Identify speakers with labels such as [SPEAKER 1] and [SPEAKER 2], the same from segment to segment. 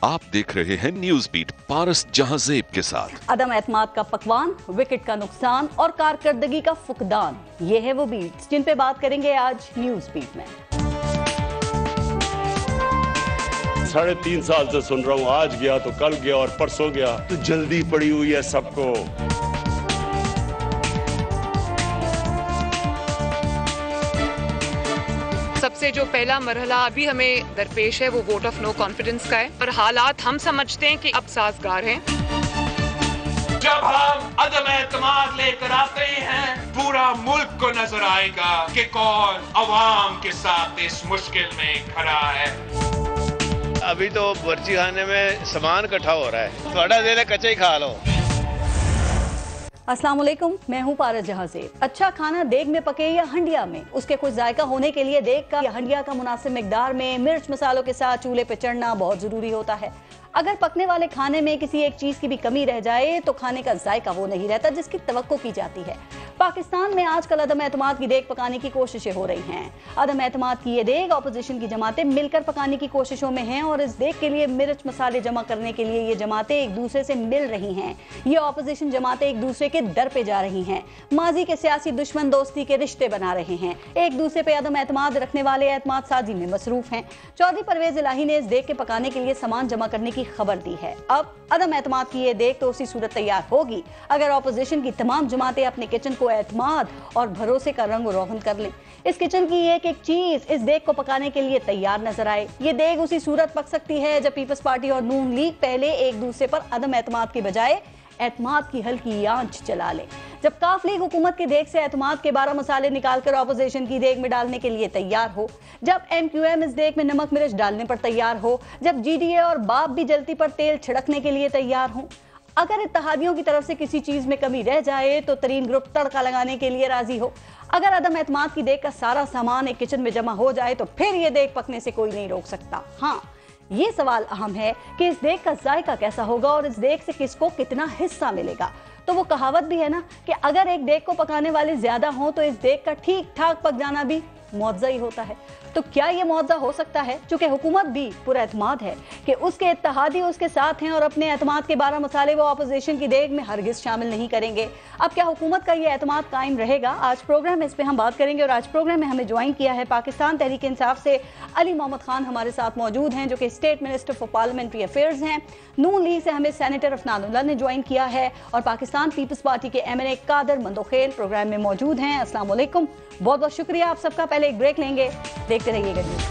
[SPEAKER 1] आप देख रहे हैं न्यूज बीट पारस जहांजेब के साथ।
[SPEAKER 2] अदम एतमाद का पकवान, विकेट का नुकसान और कारकर्दगी का फुकदान, ये है वो बीट्स जिन पे बात करेंगे आज न्यूज बीट में।
[SPEAKER 3] 3.5 साल से सुन रहा हूँ, आज गया तो कल गया और परसों गया, तो जल्दी पड़ी हुई है सबको।
[SPEAKER 4] सबसे जो पहला मरहला अभी हमें दरपेश है वो वोट ऑफ नो कॉन्फिडेंस का है, पर हालात हम समझते हैं कि अब साजगार हैं।
[SPEAKER 5] जब हम अदम एतमाद लेकर आते हैं, पूरा मुल्क को नजर आएगा कि कौन अवाम के साथ इस मुश्किल में खड़ा है।
[SPEAKER 6] अभी तो बर्ची खाने में सामान इकट्ठा हो रहा है, थोड़ा देर कच्चा ही खा लो।
[SPEAKER 2] अस्सलाम वालेकुम, मैं हूँ पारस जहांजेब। अच्छा खाना देग में पके या हंडिया में, उसके कुछ जायका होने के लिए देग का या हंडिया का मुनासिब मिकदार में मिर्च मसालों के साथ चूल्हे पे चढ़ना बहुत जरूरी होता है। अगर पकने वाले खाने में किसी एक चीज की भी कमी रह जाए तो खाने का जायका वो नहीं रहता जिसकी तवक्को की जाती है। पाकिस्तान में आजकल अदम एतमाद की देग पकाने की कोशिशें हो रही हैं। अदम एतमाद की ये देग ऑपोजिशन की जमातें मिलकर पकाने की कोशिशों में हैं और इस देग के लिए मिर्च मसाले जमा करने के लिए ये जमातें एक दूसरे से मिल रही हैं। ये ऑपोजिशन जमातें एक दूसरे के दर पे जा रही हैं, माजी के सियासी दुश्मन दोस्ती के रिश्ते बना रहे हैं, एक दूसरे पे अदम एतमाद रखने वाले एतमाद साजी में मसरूफ हैं। चौधरी परवेज इलाही ने इस देग के पकाने के लिए सामान जमा करने की खबर दी है। अब अदम एतमाद की ये देग तो उसी सूरत तैयार होगी अगर ऑपोजिशन की तमाम जमातें अपने किचन को एतमाद और भरोसे का रंग रोगन कर लें। इस किचन की एक एक चीज इस देग को पकाने के लिए तैयार नजर आए। ये देग उसी सूरत पक सकती है जब पीपल्स पार्टी और नून लीग पहले एक दूसरे पर अदम एतमाद की बजाय एतमाद की हल्की आंच चला ले। जब काफ लीग हुकूमत की देग से एतमाद के 12 मसाले निकालकर ऑपोजिशन की देग में डालने के लिए तैयार हो, जब MQM इस देग में नमक मिर्च डालने पर तैयार हो, जब GDA और बाप भी जलती पर तेल छिड़कने के लिए तैयार हो। अगर इत्तेहादियों की तरफ से किसी चीज में कमी रह जाए तो तरीन ग्रुप तड़का लगाने के लिए राजी हो। अगर अदम एतमाद की देग का सारा सामान एक किचन में जमा हो जाए तो फिर ये देग पकने से कोई नहीं रोक सकता। हाँ, ये सवाल अहम है कि इस देग का जायका कैसा होगा और इस देग से किसको कितना हिस्सा मिलेगा। तो वो कहावत भी है ना कि अगर एक देग को पकाने वाले ज्यादा हों तो इस देग का ठीक ठाक पक जाना भी मुआवजा ही होता है। तो क्या ये मुआवजा हो सकता है? चूंकि हुकूमत भी पूरा एतमाद है कि उसके इत्तेहादी उसके साथ हैं और अपने एतमाद के 12 मसाले वो ऑपोजिशन की देग में हरगिज शामिल नहीं करेंगे। अब क्या हुकूमत का ये एतमाद कायम रहेगा? आज प्रोग्राम में इस पे हम बात करेंगे और आज प्रोग्राम में हमें ज्वाइन किया है पाकिस्तान तहरीक इंसाफ से अली मोहम्मद खान हमारे साथ मौजूद हैं जो कि state minister for parliamentary affairs हैं। नून लीग से हमें सेनेटर अफनानुल्लाह ने ज्वाइन किया है और पाकिस्तान पीपल्स पार्टी के MNA कादर मंदोखेल प्रोग्राम में मौजूद हैं। अस्सलाम वालेकुम, बहुत बहुत शुक्रिया आप सबका। पहले एक ब्रेक लेंगे, देखते रहिएगा न्यूज़।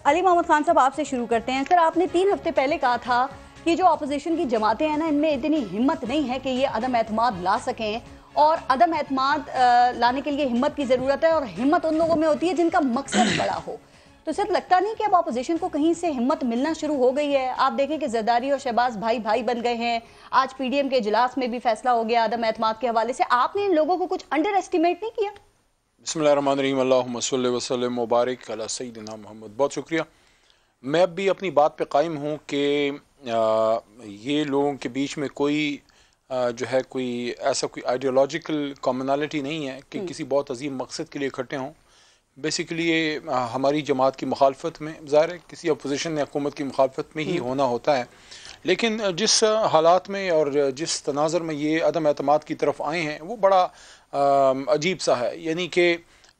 [SPEAKER 2] अली मोहम्मद खान साहब, आपसे शुरू करते हैं। सर, आपने 3 हफ्ते पहले कहा था कि जो ऑपोजिशन की जमातें हैं ना, इनमें इतनी हिम्मत नहीं है कि ये अदम एतमाद ला सकें और अदम एतमाद लाने के लिए हिम्मत की ज़रूरत है और हिम्मत उन लोगों में होती है जिनका मकसद बड़ा हो। तो सर, लगता नहीं कि अब ऑपोजिशन को कहीं से हिम्मत मिलना शुरू हो गई है? आप देखें कि जरदारी और शहबाज भाई भाई बन गए हैं। आज PDM के इजलास में भी फैसला हो गया अदम एतमाद के हवाले से। आपने इन लोगों को कुछ अंडर एस्टिमेट नहीं किया?
[SPEAKER 7] बिस्मिल्लाहिर्रहमानिर्रहीम, अल्लाहुम्मा सल्लि व सल्लिम व बारिक अला सय्यिदिना मोहम्मद। बहुत शुक्रिया। मैं भी अपनी बात पे कायम हूँ कि ये लोगों के बीच में कोई जो है कोई ऐसा कोई आइडियोलॉजिकल कॉमनैलिटी नहीं है कि किसी बहुत अजीम मकसद के लिए इकट्ठे हों। बेसिकली ये हमारी जमात की मुखालफत में, ज़ाहिर है किसी अपोजिशन ने हुकूमत की मुखालफत में ही होना होता है, लेकिन जिस हालात में और जिस तनाज़र में ये अदम एतमाद की तरफ आए हैं वो बड़ा अजीब सा है। यानी कि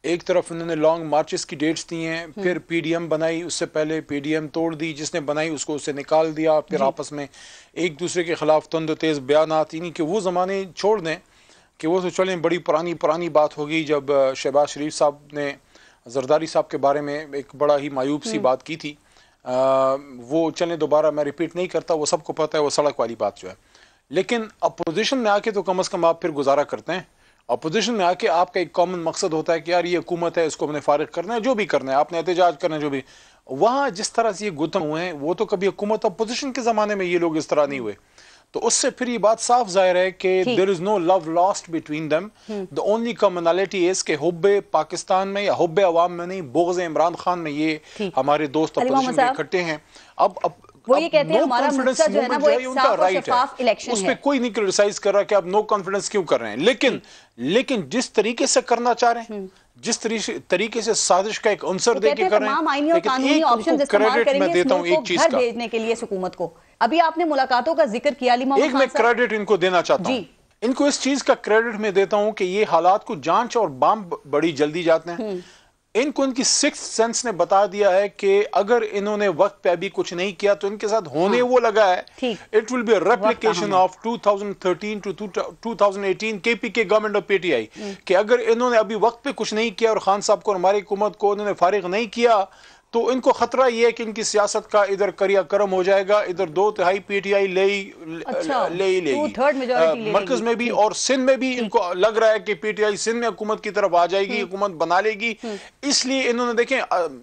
[SPEAKER 7] एक तरफ उन्होंने लॉन्ग मार्चेस की डेट्स दी हैं, फिर PDM बनाई, उससे पहले PDM तोड़ दी, जिसने बनाई उसको उससे निकाल दिया, फिर आपस में एक दूसरे के खिलाफ तंद तेज़ बयानात। यानी कि वो ज़माने छोड़ दें कि वो तो चलें, बड़ी पुरानी बात होगी जब शहबाज शरीफ साहब ने जरदारी साहब के बारे में एक बड़ा ही मायूब सी बात की थी। वो चलें, दोबारा मैं रिपीट नहीं करता, वो सबको पता है, वो सड़क वाली बात जो है। लेकिन अपोजिशन में आके तो कम से कम आप फिर गुजारा करते हैं। अपोजिशन में आके आपका एक कॉमन मकसद होता है कि यार ये हुकूमत है, इसको हमने फारिग करना है, जो भी करना है, आपने एहतजाज करना है, जो भी। वहाँ जिस तरह से ये गुतम हुए हैं वो तो कभी हुकूमत अपोजिशन के ज़माने में ये लोग इस तरह नहीं हुए। तो उससे फिर ये बात साफ जाहिर है कि there is no love lost between them. The only commonality is के हुब्बे पाकिस्तान में या हुब्बे अवाम में नहीं, बुग़्ज़ इमरान खान में ये हमारे दोस्त अपोजिशन में इकट्ठे हैं। अब
[SPEAKER 2] वो ये कहते हैं हमारा मकसद जो है ना वो एक साफ और शफाफ इलेक्शन
[SPEAKER 7] उस पे कोई नहीं क्रिटिसाइज कर रहा कि आप नो कॉन्फिडेंस क्यों कर रहे हैं, लेकिन जिस तरीके से करना चाह रहे हैं, जिस तरीके से साजिश का एक अंसर देके कर रहे हैं,
[SPEAKER 2] आईनी और कानूनी ऑप्शन इस्तेमाल करेंगे
[SPEAKER 7] मैं देता हूं एक चीज का
[SPEAKER 2] भेजने के लिए हुकूमत को। अभी आपने मुलाकातों का जिक्र किया,
[SPEAKER 7] एक मैं क्रेडिट इनको देना चाहता हूं, इनको इस चीज का क्रेडिट मैं देता हूं कि ये हालात को जांच और बाम बड़ी जल्दी जाते हैं। इनको इनकी सिक्स्थ सेंस ने बता दिया है कि अगर इन्होंने वक्त पे अभी कुछ नहीं किया तो इनके साथ होने वो लगा है। It will be a replication of 2013 to 2018 KPK government of PTI कि अगर इन्होंने अभी वक्त पे कुछ नहीं किया और खान साहब को और हमारी हुकूमत को उन्होंने फारिग नहीं किया तो इनको खतरा यह है कि इनकी सियासत का इधर करिया करम हो जाएगा, इधर 2/3 पीटीआई लेगी मरकज में भी और सिंध में भी। इनको लग रहा है कि पीटीआई सिंध में हुकूमत की तरफ आ जाएगी, हुकूमत बना लेगी। इसलिए इन्होंने देखें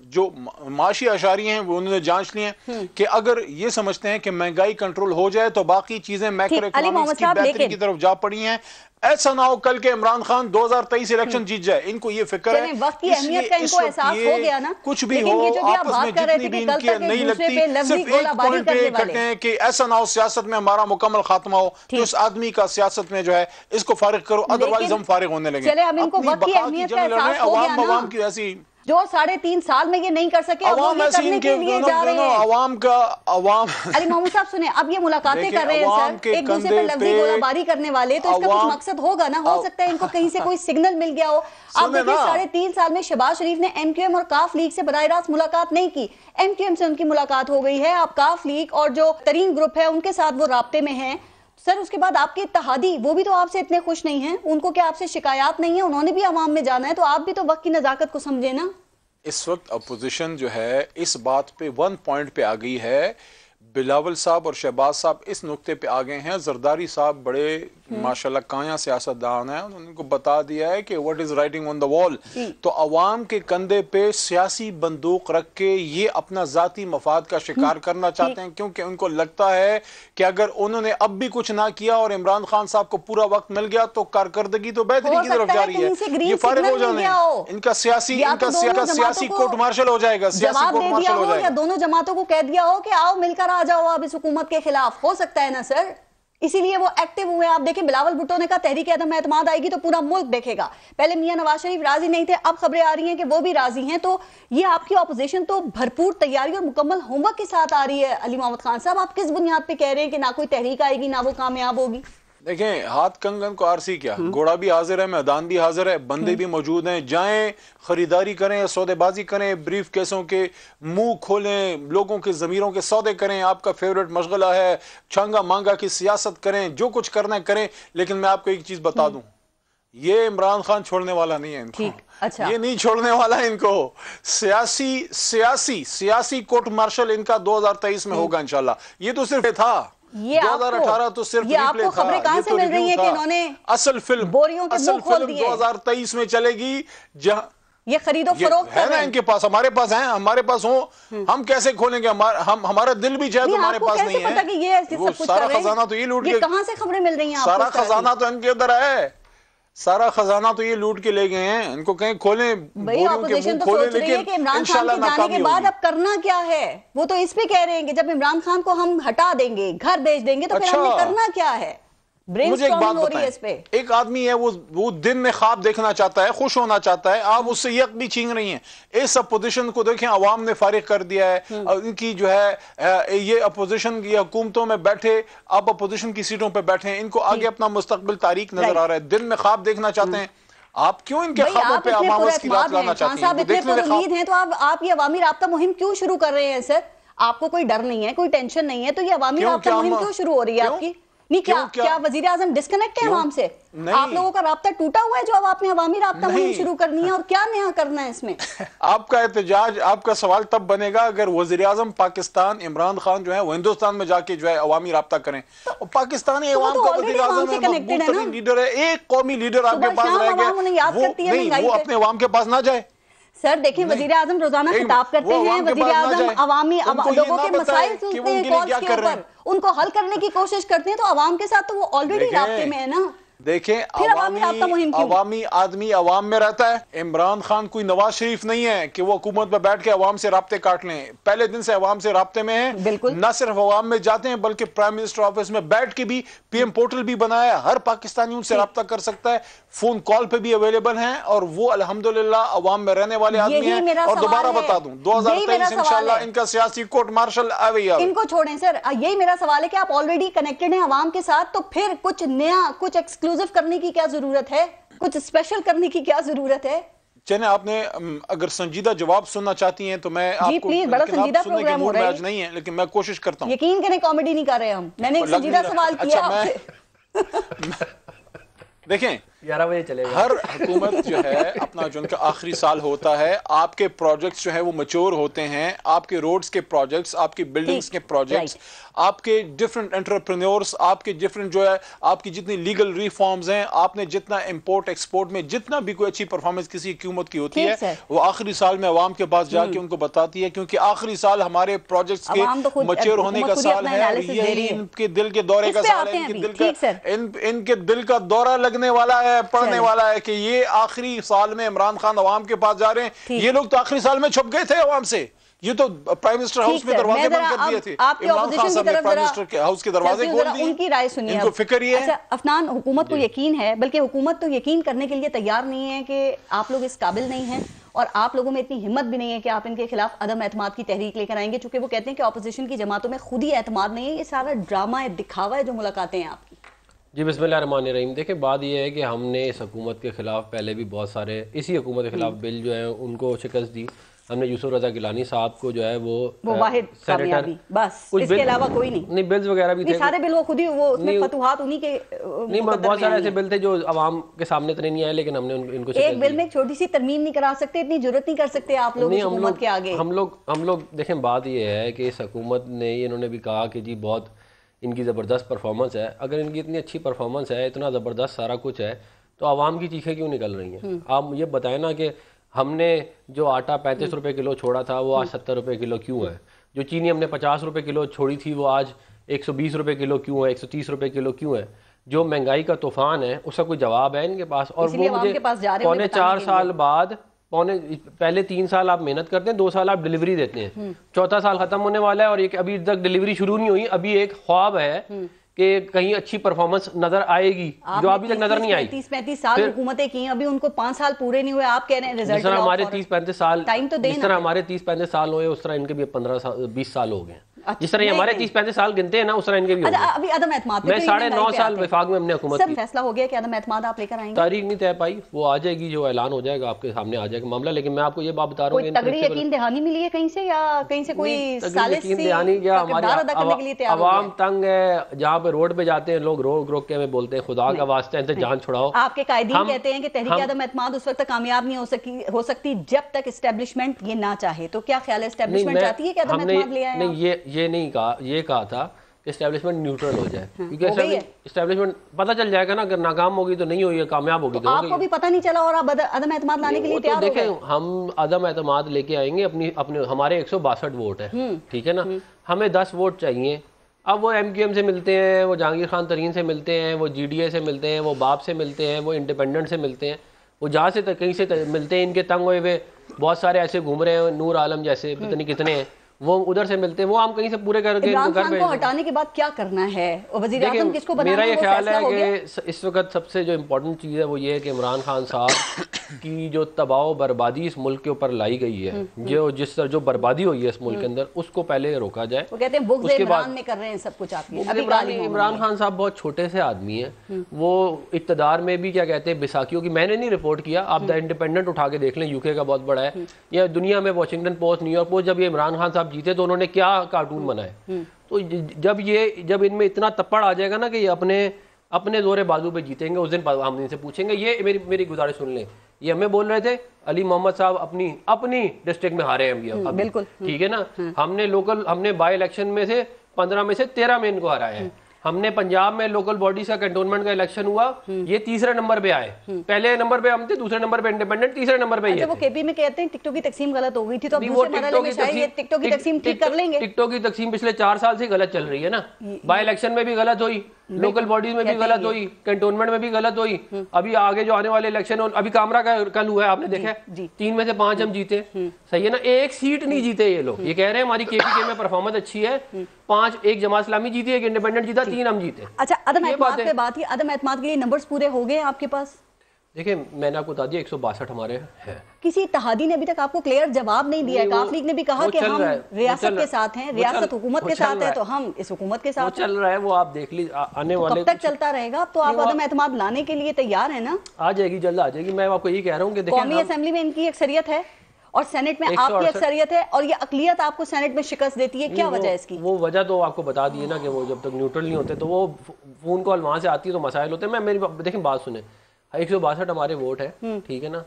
[SPEAKER 7] जो माशी अशारी हैं वो उन्होंने जांच लिए हैं कि अगर ये समझते हैं कि महंगाई कंट्रोल हो जाए तो बाकी चीजें मैक्रो इकोनॉमिक्स की बेहतरी की तरफ जा पड़ी हैं। ऐसा ना हो कल के इमरान खान 2023 इलेक्शन जीत जाए, इनको ये फिक्र है।
[SPEAKER 2] वक्त की अहमियत का इनको एहसास हो गया ना।
[SPEAKER 7] कुछ भी हो आपस में जितनी भी इनकी नहीं लगती, सिर्फ एक पॉइंट पे इकट्ठे हैं कि ऐसा ना हो सियासत में हमारा मुकम्मल खात्मा हो तो इस आदमी का सियासत में जो है इसको फारिग करो, अदरवाइज हम फारिग होने लगे।
[SPEAKER 2] चले हम इनको वक्त की अहमियत का एहसास हो गया ना।
[SPEAKER 7] की ऐसी
[SPEAKER 2] जो 3.5 साल में ये नहीं कर सके,
[SPEAKER 7] अवाम ऐसे इनके अवाम
[SPEAKER 2] अली मोहम्मद साहब सुने, अब ये मुलाकातें कर रहे हैं सर एक दूसरे पर लफ्ज़ी गोलाबारी करने वाले, तो इसका कुछ मकसद होगा ना। हो सकता है इनको कहीं से कोई सिग्नल मिल गया हो। आप देखिए 3.5 साल में शहबाज शरीफ ने एमक्यूएम और काफ लीग से बराह रास्त मुलाकात नहीं की, एमक्यूएम से उनकी मुलाकात हो गई है। आप काफ लीग और जो तरीन ग्रुप है उनके साथ वो राब्ते में हैं सर। उसके बाद आपके इत्तेहादी वो भी तो आपसे इतने खुश नहीं हैं, उनको क्या आपसे शिकायत नहीं है? उन्होंने भी अवाम में जाना है, तो आप भी तो वक्त की नजाकत को समझे ना।
[SPEAKER 7] इस वक्त अपोजिशन जो है इस बात पे 1 पॉइंट पे आ गई है। बिलावल साहब और शहबाज साहब इस नुक्ते पे आ गए हैं। जरदारी साहब बड़े माशाल्लाह काया सियासतदान है, उनको बता दिया है कि what is writing on the wall. तो अवाम के कंधे पे सियासी बंदूक रख के ये अपना जाती मफाद का शिकार करना चाहते हैं, क्योंकि उनको लगता है कि अगर उन्होंने अब भी कुछ ना किया और इमरान खान साहब को पूरा वक्त मिल गया तो कारकर्दगी तो बेहतरी की तरफ जा रही है। ये फारिग हो जाने इनका सियासी कोर्ट मार्शल हो जाएगा, सियासी कोर्ट मार्शल हो जाएगा।
[SPEAKER 2] दोनों जमातों को कह दिया हो कि आओ मिलकर आ जाओ आप इस हुकूमत के खिलाफ, हो सकता है ना सर। इसीलिए वो एक्टिव हुए। आप देखें बिलावल भुट्टो ने कहा तहरीक अदम एतमाद आएगी तो पूरा मुल्क देखेगा। पहले मियां नवाज शरीफ राजी नहीं थे, अब खबरें आ रही हैं कि वो भी राजी हैं। तो ये आपकी ऑपोजिशन तो भरपूर तैयारी और मुकम्मल होमवर्क के साथ आ रही है। अली मोहम्मद खान साहब आप किस बुनियाद पे कह रहे हैं कि ना कोई तहरीक आएगी ना वो कामयाब होगी?
[SPEAKER 7] देखें हाथ कंगन को आरसी क्या, घोड़ा भी हाजिर है, मैदान भी हाजिर है, बंदे भी मौजूद हैं। जाएं खरीदारी करें, सौदेबाजी करें, ब्रीफ केसों के मुंह खोलें, लोगों के ज़मीरों के सौदे करें। आपका फेवरेट मशगला है, छांगा मांगा की सियासत करें, जो कुछ करना है करें। लेकिन मैं आपको एक चीज बता दूं, ये इमरान खान छोड़ने वाला नहीं है इनको।
[SPEAKER 2] अच्छा।
[SPEAKER 7] ये नहीं छोड़ने वाला है इनको। सियासी कोर्ट मार्शल इनका 2023 में होगा इंशाल्लाह। ये तो सिर्फ था,
[SPEAKER 2] ये
[SPEAKER 7] 2018 तो सिर्फ
[SPEAKER 2] आपको खबरें कहां से मिल रही हैं कि इन्होंने
[SPEAKER 7] असल फिल्म
[SPEAKER 2] बोरियों के मुंह खोल दिए?
[SPEAKER 7] 2023 में चलेगी, जहां
[SPEAKER 2] ये खरीदो फरोख्त
[SPEAKER 7] है ना इनके पास, हमारे पास है, हमारे पास हो, हम कैसे खोलेंगे? हमारा दिल भी चाहे तो हमारे पास नहीं है। वो सारा खजाना तो ये लूट के,
[SPEAKER 2] कहां से खबरें मिल रही हैं?
[SPEAKER 7] सारा खजाना तो इनके अंदर है, सारा खजाना तो ये लूट के ले गए हैं। इनको कहीं खोलें,
[SPEAKER 2] भाई ऑपोजिशन तो सोच रही है कि इमरान खान के जाने के बाद अब करना क्या है। वो तो इस पे कह रहे हैं कि जब इमरान खान को हम हटा देंगे, घर भेज देंगे, तो फिर हमें करना क्या है?
[SPEAKER 7] मुझे एक बात बताएं, एक आदमी है वो दिन में ख्वाब देखना चाहता है, खुश होना चाहता है, आप उससे यक भी छीन रही हैं। इस अपोजिशन को देखें, अवाम ने फारिग कर दिया है। इनकी जो है ये अपोजिशन की हुकूमतों में बैठे, अब अपोजिशन की सीटों पे बैठे हैं, इनको आगे अपना मुस्तकबिल तारीख नजर आ रहा है। दिन में ख्वाब देखना चाहते हैं, आप क्यों इनके ख्वाबों पे अमावस की रात लाना चाहते हैं?
[SPEAKER 2] तो आप ये अवामी राब्ता मुहिम क्यों शुरू कर रहे हैं सर? आपको कोई डर नहीं है, कोई टेंशन नहीं है, तो ये अवामी राब्ता मुहिम क्यों शुरू हो रही है आपकी? नहीं क्या वजीर आजम डिस्कनेक्ट है आवाम से? आप लोगों का राब्ता टूटा हुआ है जो अब आपने अवामी राब्ता मुहिम शुरू करनी है? और क्या नया करना है इसमें?
[SPEAKER 7] आपका एहतजाज, आपका सवाल तब बनेगा अगर वजीर आजम पाकिस्तान इमरान खान जो है वो हिंदुस्तान में जाके जो है अवामी राब्ता करें। और पाकिस्तानी अवाम का वजीर आजम लीडर है, एक कौमी लीडर आपके पास रह गया, वो अपने अवाम के पास ना जाए।
[SPEAKER 2] सर देखिए वजीर आजम रोजाना खिताब करते हैं, वजीर आजम अवामी लोगों के मसाइल सुनते हैं कॉल्स के ऊपर, उनको हल करने की कोशिश करते हैं, तो अवाम के साथ तो वो ऑलरेडी राब्ते में है ना।
[SPEAKER 7] देखें, अवामी आदमी अवाम में रहता है। इमरान खान कोई नवाज शरीफ नहीं है कि वो हुकूमत में बैठ के अवाम से राब्ते काट लें। पहले दिन से अवाम से राब्ते में है, न सिर्फ अवाम में जाते हैं बल्कि प्राइम मिनिस्टर ऑफिस में बैठ के भी पीएम पोर्टल भी बनाया, हर पाकिस्तानी उनसे राब्ता कर सकता है, फोन कॉल पे भी अवेलेबल हैं और वो अल्हम्दुलिल्लाह अवाम में रहने वाले आदमी हैं। और दोबारा बता दूं, 2023 इंशाल्लाह इनका सियासी कोर्ट मार्शल आवेगा।
[SPEAKER 2] इनको छोड़ें सर, यही मेरा सवाल है कि आप ऑलरेडी कनेक्टेड हैं अवाम के साथ, तो फिर कुछ नया, कुछ एक्सक्लूसिव करने की क्या जरूरत है, कुछ स्पेशल करने की क्या जरूरत है?
[SPEAKER 7] चलें, आपने अगर संजीदा जवाब सुनना चाहती हैं तो मैं आपको,
[SPEAKER 2] प्लीज, बड़ा संजीदा प्रोग्राम हो रहा है,
[SPEAKER 7] आज नहीं है लेकिन मैं कोशिश करता हूं।
[SPEAKER 2] यकीन करें कॉमेडी नहीं कर रहे हम, मैंने एक संजीदा सवाल किया
[SPEAKER 7] आपसे। देखें,
[SPEAKER 8] 11 बजे चलेगा।
[SPEAKER 7] हर हुकूमत जो है अपना जो उनका आखिरी साल होता है, आपके प्रोजेक्ट्स जो है वो मैच्योर होते हैं, आपके रोड्स के प्रोजेक्ट्स, आपकी बिल्डिंग्स के प्रोजेक्ट्स, आपके डिफरेंट एंटरप्रेन्योर्स, आपके डिफरेंट जो है आपकी जितनी लीगल रिफॉर्म्स हैं, आपने जितना इंपोर्ट एक्सपोर्ट में जितना भी कोई अच्छी परफॉर्मेंस किसी हुकूमत की होती है वो आखिरी साल में अवाम के पास जाके उनको बताती है, क्योंकि आखिरी साल हमारे प्रोजेक्ट्स के मैच्योर होने का साल है और यही इनके दिल के दौरे का साल है। इनके दिल का दौरा लगने वाला है, पढ़ने वाला है कि ये आखिरी साल में इमरान खान अवाम के पास जा रहे हैं। ये लोग तो आखिरी साल में छुप गए थे अवाम से, ये तो प्राइम मिनिस्टर हाउस में दरवाजे बंद कर दिए थे। इमरान खान साहब ने प्राइम मिनिस्टर के हाउस के दरवाजे खोल दिए।
[SPEAKER 2] उनकी राय सुनिए,
[SPEAKER 7] इनको फिक्र ये है।
[SPEAKER 2] अफनान, हुकूमत को यकीन है, बल्कि हुकूमत तो यकीन करने के लिए तैयार नहीं है कि आप लोग इस काबिल नहीं हैं और आप लोगों में इतनी हिम्मत भी नहीं है कि आप इनके खिलाफ अदम एतमाद की तहरीक लेकर आएंगे, चूंकि वो कहते हैं कि ऑपोजिशन की जमातों में खुद ही एतमाद नहीं है, ये सारा ड्रामा है, दिखावा है जो मुलाकातें हैं आपकी।
[SPEAKER 8] जी बिस्मिल्लाहिर्रहमानिर्रहीम। देखिए, बात यह है कि हमने इस हुकूमत के खिलाफ पहले भी बहुत सारे, इसी हुकूमत के खिलाफ बिल जो है उनको शिकस्त दी। हमने यूसुफ रजा गिलानी साहब को जो है वो
[SPEAKER 2] वाहिद कामयाबी, बस इसके अलावा कोई नहीं
[SPEAKER 8] बिल्स वगैरह भी थे, सारे
[SPEAKER 2] बिल वो खुद ही, वो उसमें फतुहात उन्हीं के
[SPEAKER 8] नहीं, बहुत सारे ऐसे बिल थे जो आवाम के सामने तो नहीं आए, लेकिन हमने इनको
[SPEAKER 2] एक बिल में एक छोटी सी तरमीम नहीं करा सकते, इतनी जरूरत नहीं कर सकते आप लोग इस हुकूमत के आगे।
[SPEAKER 8] हम लोग देखें, बात ये है कि इस हुकूमत ने, इन्होंने भी कहा कि जी बहुत इनकी ज़बरदस्त परफॉर्मेंस है। अगर इनकी इतनी अच्छी परफॉर्मेंस है, इतना ज़बरदस्त सारा कुछ है, तो आवाम की चीखें क्यों निकल रही हैं? आप ये बताएं ना कि हमने जो आटा 35 रुपए किलो छोड़ा था वो आज 70 रुपए किलो क्यों है? जो चीनी हमने 50 रुपए किलो छोड़ी थी वो आज 120 रुपए किलो क्यों है? 130 रुपए किलो क्यों है? जो महंगाई का तूफान है उसका कोई जवाब है इनके पास? और वो मुझे पौने 4 साल बाद, पहले 3 साल आप मेहनत करते हैं, 2 साल आप डिलीवरी देते हैं, चौथा साल खत्म होने वाला है और एक अभी तक डिलीवरी शुरू नहीं हुई। अभी एक ख्वाब है कि कहीं अच्छी परफॉर्मेंस नजर आएगी, जो अभी तक नजर नहीं आई।
[SPEAKER 2] 30-35 साल हुकूमतें की, अभी उनको 5 साल पूरे नहीं हुए, आप कह रहे हैं रिजल्ट?
[SPEAKER 8] जिस तरह हमारे 30-35 साल,
[SPEAKER 2] टाइम तो देना,
[SPEAKER 8] जिस तरह हमारे 30-35 साल हुए उस तरह इनके भी 15-20 साल हो गए। जिस तरह हमारे 30-35 साल गिनते हैं ना, उस तरह इनके भी।
[SPEAKER 2] अभी अदम एतमाद,
[SPEAKER 8] मैं 9.5 साल विफाक में हमने हुकूमत की।
[SPEAKER 2] फैसला हो गया कि अदम एतमाद आप लेकर आएंगे?
[SPEAKER 8] तारीख नहीं तय पाई, वो आ जाएगी, जो ऐलान हो जाएगा आपके सामने आ जाएगा मामला। लेकिन मैं आपको ये बात बता रहा हूँ,
[SPEAKER 2] तगड़ी यकीन दहानी मिली है कहीं से, या कहीं से कोई सालिस सी हमारी
[SPEAKER 8] आवाम तंग है, जहाँ पे रोड पे जाते हैं लोग रोक के हमें बोलते हैं खुदा का वास्ता है इनसे जान छुड़ाओ।
[SPEAKER 2] आपके कायदीन कहते हैं कि तहरीक अदम एतमाद उस वक्त कामयाब नहीं हो सकती जब तक एस्टेब्लिशमेंट ये ना चाहे। तो क्या ख्याल है, एस्टेब्लिशमेंट चाहती है कि अदम एतमाद ले आए?
[SPEAKER 8] नहीं, ये नहीं कहा, ये कहा था कि एस्टेब्लिशमेंट न्यूट्रल हो जाए, क्योंकि एस्टेब्लिशमेंट पता चल जाएगा ना, अगर नाकाम होगी तो नहीं हुई, कामयाब होगी तो
[SPEAKER 2] आपको भी पता नहीं चला और आप अदम एतमाद लाने के लिए तैयार हो गए।
[SPEAKER 8] देखें, हम अदम एतमाद लेके आएंगे अपने हमारे 162 वोट है, ठीक है ना, हमें 10 वोट चाहिए। अब वो MQM से मिलते हैं, वो जहांगीर खान तरीन से मिलते हैं, वो GDA से मिलते हैं, वो बाप से मिलते हैं, वो इंडिपेंडेंट से मिलते हैं, वो जहाँ से कहीं से मिलते हैं। इनके तंग हुए बहुत सारे ऐसे घूम रहे हैं, नूर आलम जैसे पता नहीं कितने हैं, वो उधर से मिलते हैं, वो हम कहीं से पूरे करके
[SPEAKER 2] इमरान खान को हटाने के बाद क्या करना है? वज़ीर आज़म किसको बनाना है?
[SPEAKER 8] मेरा ये ख्याल है कि इस वक्त सबसे जो इम्पोर्टेंट चीज़ है वो ये है कि इमरान खान साहब की जो तबाह बर्बादी इस मुल्क के ऊपर लाई गई है, जो बर्बादी हुई है इस मुल्क के अंदर, उसको पहले रोका जाए।
[SPEAKER 2] वो कहते हैं बुग़्ज़ इमरान में कर रहे हैं सब कुछ।
[SPEAKER 8] इमरान खान साहब बहुत छोटे से आदमी है, वो इक़्तिदार में भी क्या कहते हैं बैसाखियों की, मैंने नहीं रिपोर्ट किया, आप द इंडिपेंडेंट उठा के देख लें, UK का बहुत बड़ा है, या दुनिया में वॉशिंगटन पोस्ट, न्यूयॉर्क पोस्ट, जब ये इमरान खान साहब जीते तो उन्होंने क्या कार्टून बनाए। तो जब इनमें इतना तप्पड़ आ जाएगा ना कि ये अपने जोरे बाजू पे जीतेंगे, उस दिन हम इनसे पूछेंगे। ये मेरी गुजारिश सुन लें, ये हमें बोल रहे थे अली मोहम्मद साहब अपनी डिस्ट्रिक्ट में हारे हैं, बिल्कुल ठीक है ना। हमने बाई इलेक्शन में से 15 में से 13 में इनको हराया है। हमने पंजाब में लोकल बॉडीज का कैंटोनमेंट का इलेक्शन हुआ, ये तीसरे नंबर पे आए, पहले नंबर पे हम थे, दूसरे नंबर पे इंडिपेंडेंट, तीसरे नंबर पे ये।
[SPEAKER 2] वो KP में कहते हैं टिकटों की तकसीम गलत हो गई थी, तो अब दूसरे मरहले में शायद ये टिकटों की तकसीम ठीक कर लेंगे।
[SPEAKER 8] टिकटों की तकसीम पिछले 4 साल से गलत चल रही है ना, बाई इलेक्शन में भी गलत हुई, लोकल बॉडीज में भी गलत हुई, कैंटोनमेंट में भी गलत हुई। अभी आगे जो आने वाले इलेक्शन, अभी कामरा का कल हुआ है, आपने देखा है, 3 में से 5 हम जीते, सही है ना। 1 सीट नहीं जीते ये लोग। ये कह रहे हैं हमारी KPK में परफॉर्मेंस अच्छी है, 5 एक जमात इस्लामी जीती, 1 इंडिपेंडेंट जीता, 3 हम जीते।
[SPEAKER 2] अच्छा, अदम एतमाद पे बात ही, अदम एतमाद के लिए नंबर्स पूरे हो गए आपके पास?
[SPEAKER 8] देखिए मैंने आपको बता दिया 162 हमारे हैं।
[SPEAKER 2] किसी इत्तेहादी ने अभी तक आपको क्लियर जवाब नहीं दिया है। काफ लीग ने भी कहा कि हम रियासत के साथ हैं, रियासत हुकूमत के साथ है, तो हम इस हुकूमत के साथ
[SPEAKER 8] चल रहा है। वो आप देख लीजिए आने वाले
[SPEAKER 2] कब तक चलता रहेगा। तो आप अदम एतमाद लाने के लिए तैयार है ना?
[SPEAKER 8] आ जाएगी, जल्द आ जाएगी। मैं आपको यही कह रहा हूँ कि
[SPEAKER 2] कौमी असेंबली में इनकी अक्सरियत है और सेनेट में आपकी अक्सरियत है, और ये अकलियत आपको सेनेट में शिकस्त देती है, क्या वजह है इसकी?
[SPEAKER 8] वो वजह तो आपको बता दी है ना कि वो जब तक न्यूट्रल नहीं होते तो वो फोन कॉल वहां से आती है तो मसाइल होते हैं। मैं मेरी देखें बात सुने, 162 हमारे वोट है, ठीक है ना।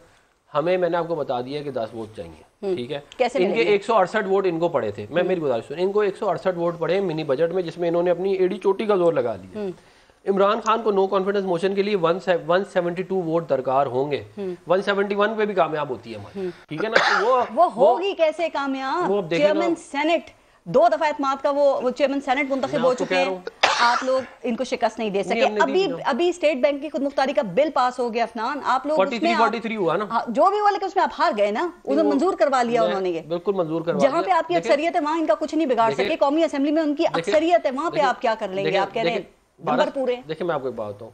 [SPEAKER 8] हमें मैंने आपको बता दिया कि 10 वोट चाहिए, ठीक है।
[SPEAKER 2] कैसे
[SPEAKER 8] इनके 168 वोट इनको पड़े थे। मैं मेरी गुजारिश सुन, इनको 168 वोट पड़े मिनी बजट में, जिसमें इन्होंने अपनी एड़ी चोटी का जोर लगा लिया। इमरान खान को नो कॉन्फिडेंस मोशन के लिए 172 वोट दरकार होंगे। 171 पे भी कामयाब होती है हमारी, ठीक है ना। तो
[SPEAKER 2] वो होगी कैसे कामयाब? चेयरमैन सेनेट 2 दफा एतमाद का वो चेयरमैन सेनेट मुंतखब हो चुके हैं, आप लोग इनको शिकस्त नहीं दे सके। अभी स्टेट बैंक की खुद मुख्तारी का बिल पास हो गया अफनान, आप लोग
[SPEAKER 8] 43 हुआ ना,
[SPEAKER 2] जो भी हुआ, लेकिन उसमें आप हार गए ना, उन्हें मंजूर करवा लिया उन्होंने। ये
[SPEAKER 8] बिल्कुल मंजूर करवा लिया।
[SPEAKER 2] जहाँ पे आपकी अक्सरियत है वहाँ इनका कुछ नहीं बिगाड़ सके। कौमी असेंबली में उनकी अक्सरियत है, वहाँ पे आप क्या कर लेंगे? आप कह रहे हैं नंबर पूरे।
[SPEAKER 8] देखिए मैं आपको एक बात बताऊँ,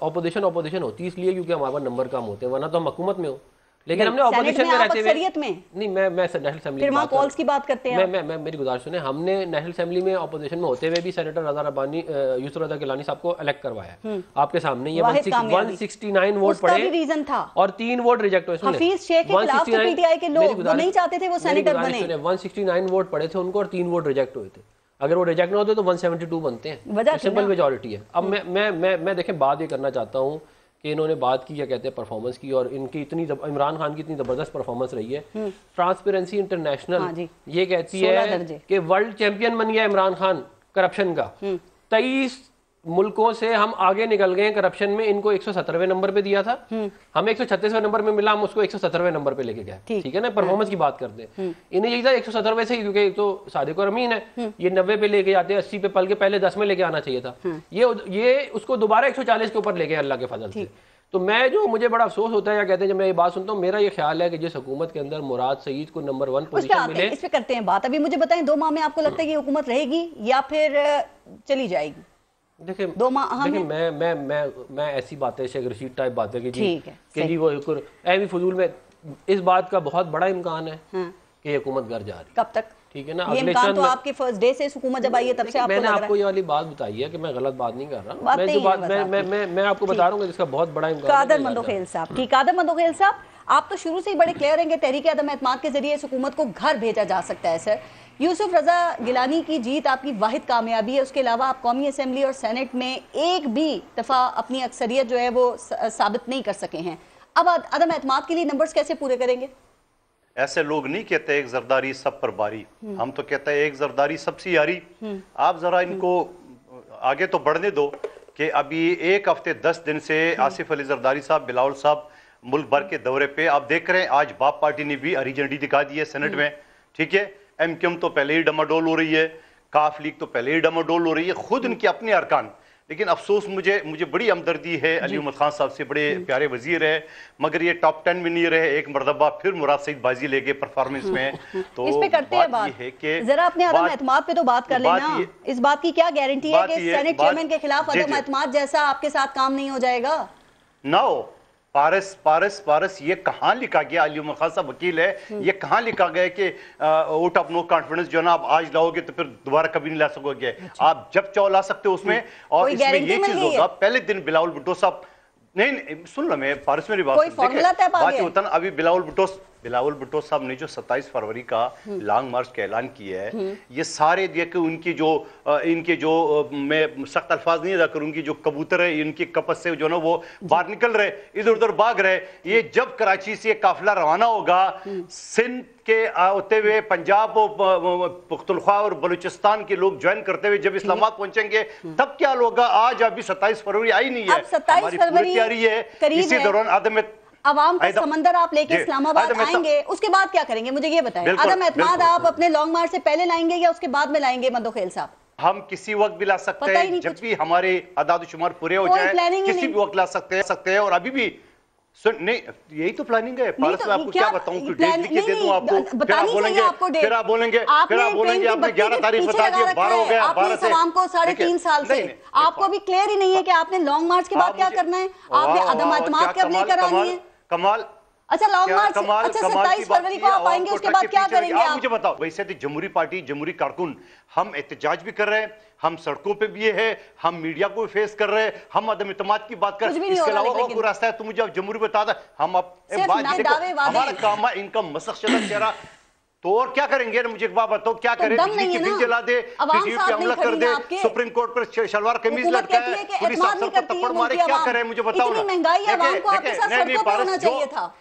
[SPEAKER 8] ऑपोजिशन होती है इसलिए क्योंकि हमारे पास नंबर कम होते हैं, वरना तो हम हुकूमत में हो। लेकिन हमने ऑपोजिशन में रहते हुए नहीं, मैं नेशनल असेंबली
[SPEAKER 2] की कॉल्स की बात करते हैं।
[SPEAKER 8] मैं मेरी गुजारिश सुने, हमने नेशनल असेंबली में ऑपोजिशन में होते हुए भी सेनेटर रजा रब्बानी, यूसुफ रजा गिलानी साहब को इलेक्ट करवाया। आपके सामने ये 169 वोट पड़े,
[SPEAKER 2] रीजन था,
[SPEAKER 8] और 3 वोट रिजेक्ट हुए।
[SPEAKER 2] हफीज शेख के खिलाफ तो पीटीआई के लोग वो नहीं चाहते थे वो सेनेटर बने।
[SPEAKER 8] 169 वोट पड़े थे उनको और 3 वोट रिजेक्ट हुए थे। अगर वो रिजेक्ट ना होते तो 172 बनते हैं, सिंपल मेजॉरिटी है। अब मैं देखें बात ये करना चाहता हूँ कि इन्होंने बात की, क्या कहते हैं, परफॉर्मेंस की, और इनकी इमरान खान की इतनी जबरदस्त परफॉर्मेंस रही है। ट्रांसपेरेंसी इंटरनेशनल ये कहती है कि वर्ल्ड चैंपियन बन गया इमरान खान करप्शन का। 23 मुल्कों से हम आगे निकल गए करप्शन में। इनको 117वें नंबर पे दिया था, हमें 136वें नंबर पे मिला, हम उसको 117वें नंबर पे लेके गए, ठीक है ना। परफॉर्मेंस की बात करते हैं, इन्हें यही था 117वें से ही, क्योंकि एक तो सादिक और अमीन है, ये 90 पे लेके जाते हैं, 80 पे पल के पहले 10 में लेके आना चाहिए था। ये उसको दोबारा 140 के ऊपर लेके अल्लाह के फजल से। तो मुझे बड़ा अफसोस होता है, या कहते हैं जब मैं ये बात सुनता हूँ, मेरा ये ख्याल है कि जिस हुकूमत के अंदर मुराद सईद को नंबर 1 पोजीशन मिले।
[SPEAKER 2] इस पे करते हैं बात। अभी मुझे बताएं, 2 माह में आपको लगता है कि हुकूमत रहेगी या फिर चली जाएगी?
[SPEAKER 8] देखिए
[SPEAKER 2] 2 माह
[SPEAKER 8] मैं ऐसी बातें शेख रशीद टाइप बातें कि जी वो एवी फजूल में, इस बात का बहुत बड़ा इम्कान है कि हुकूमत घर जा रही।
[SPEAKER 2] कब तक?
[SPEAKER 8] ठीक है ना।
[SPEAKER 2] ये इम्कान तो आपके फर्स्ट डे से हुकूमत जब आई है तब से आपको
[SPEAKER 8] मैंने आपको ये वाली बात बताई है कि मैं गलत बात नहीं कर रहा। मैं आपको बता रहा हूँ जिसका बहुत बड़ा इम्कान।
[SPEAKER 2] कादर मंदोखेल साहब, ठीक, कादर मंदोखेल साहब, आप तो शुरू से ही बड़े क्लियर हैं कि तहरीक अदम एतमाद के जरिए इस हुकूमत को घर भेजा जा सकता है। सर, यूसुफ रजा गिलानी की जीत आपकी वाहिद कामयाबी है, उसके अलावा आप कौमी असेंबली और सेनेट में एक भी दफ़ा अपनी अक्सरियत जो है वो साबित नहीं कर सके हैं। अब अदम एतमाद के लिए नंबर्स कैसे पूरे करेंगे?
[SPEAKER 9] ऐसे लोग नहीं कहते एक जरदारी सब पर बारी, हम तो कहते हैं एक जरदारी सबसे यारी। आप जरा इनको आगे तो बढ़ने दो कि अभी 1 हफ्ते 10 दिन से आसिफ अली जरदारी साहब, बिलावल साहब मुल्क भर के दौरे पे आप देख रहे हैं। आज बाप पार्टी ने भी हरी झंडी दिखा दी है सेनेट में, ठीक है। MQM तो पहले ही डमाडोल हो रही है, काफ लीग तो पहले ही डमाडोल हो रही है, खुद इनके अपने अरकान। लेकिन अफसोस मुझे बड़ी हमदर्दी है अली उमर खान साहब से, बड़े प्यारे वजीर है, मगर ये टॉप 10 में नहीं रहे। एक मरतबा फिर मुराद सईद बाजी ले गए परफॉर्मेंस में। तो
[SPEAKER 2] इस पे करते हैं बात, है कि जरा अपने अदम एतमाद पे तो बात कर लेना। इस बात की क्या गारंटी है कि सेनेट चेयरमैन के खिलाफ अदम एतमाद जैसा आपके साथ काम नहीं हो जाएगा?
[SPEAKER 9] ना हो। पारस ये कहाँ लिखा गया? अली उमर खान साहब वकील है, ये कहाँ लिखा गया कि वोट ऑफ नो कॉन्फिडेंस जो है ना आप आज लाओगे तो फिर दोबारा कभी नहीं ला सकोगे। आप जब चाहो ला सकते हो उसमें। और इसमें ये चीज होगा, पहले दिन बिलावल भुट्टो साहब, नहीं सुन लो, मैं पारस मेरी बात होता ना। अभी बिलावल भुट्टो साहब ने जो 27 फरवरी का लॉन्ग मार्च का ऐलान किया है, ये सारे देख इनके जो मैं सख्त अल्फाज नहीं अदा करूंगी, जो कबूतर है इनकी कपस से जो ना वो बाहर निकल रहे, इधर उधर भाग रहे। ये जब कराची से काफिला रवाना होगा सिंध के होते हुए पंजाब, पुख्तनख्वा और बलूचिस्तान के लोग ज्वाइन करते हुए जब इस्लामाबाद पहुंचेंगे तब क्या होगा? आज अभी 27 फरवरी आई नहीं है, हमारी पूरी तैयारी है। इसी दौरान आदम
[SPEAKER 2] अवाम का समंदर आप लेके इस्लामाबाद आएंगे, उसके बाद क्या करेंगे मुझे ये बताएं। अदम एतमाद आप अपने लॉन्ग मार्च से पहले लाएंगे या उसके बाद में लाएंगे? मंदोखेल साहब,
[SPEAKER 9] हम किसी वक्त भी ला सकते हैं, जब भी हमारे आदाद-ओ-शुमार पूरे हो जाए किसी भी वक्त ला सकते हैं। और अभी भी सुन नहीं, यही तो प्लानिंग है। पारस, मैं आपको क्या बताऊं कि डेट लिख के दे दूं आपको, फिर आप बोलेंगे आपने 11 तारीख बता दी, 12 हो गया, 12 से
[SPEAKER 2] को 3.5 साल से आपको अभी क्लियर ही नहीं है कि आपने लॉन्ग मार्च के बाद क्या करना है, आपने अदम एतमाद कब नहीं करानी है।
[SPEAKER 9] कमाल।
[SPEAKER 2] अच्छा, लॉन्ग मार्च, अच्छा 27 फरवरी को आप आएंगे, उसके बाद क्या करेंगे आप?
[SPEAKER 9] मुझे बताओ। वैसे तो जमहूरी पार्टी, जमहूरी कारकुन, हम एहतजाज भी कर रहे हैं, हम सड़कों पे भी है, हम मीडिया को भी फेस कर रहे हैं, हम अदम इत्तेमाद की बात कर रहे हैं। इसके अलावा और कोई रास्ता है तो मुझे अब जमहूरी बता दे। हम अब हमारा काम है इनका मसख्शदा चेहरा, तो और क्या करेंगे? मुझे एक बात बताओ, क्या करें? बिजली की बिल जला दे, बिजली पे हमला कर दे, सुप्रीम कोर्ट पर शलवार कमीज लटकाए, पुलिस अफसर को थप्पड़ मारे, क्या करें? मुझे बताओ ना।
[SPEAKER 2] महंगाई है, आवाम को आपके साथ सड़कों पे होना चाहिए था।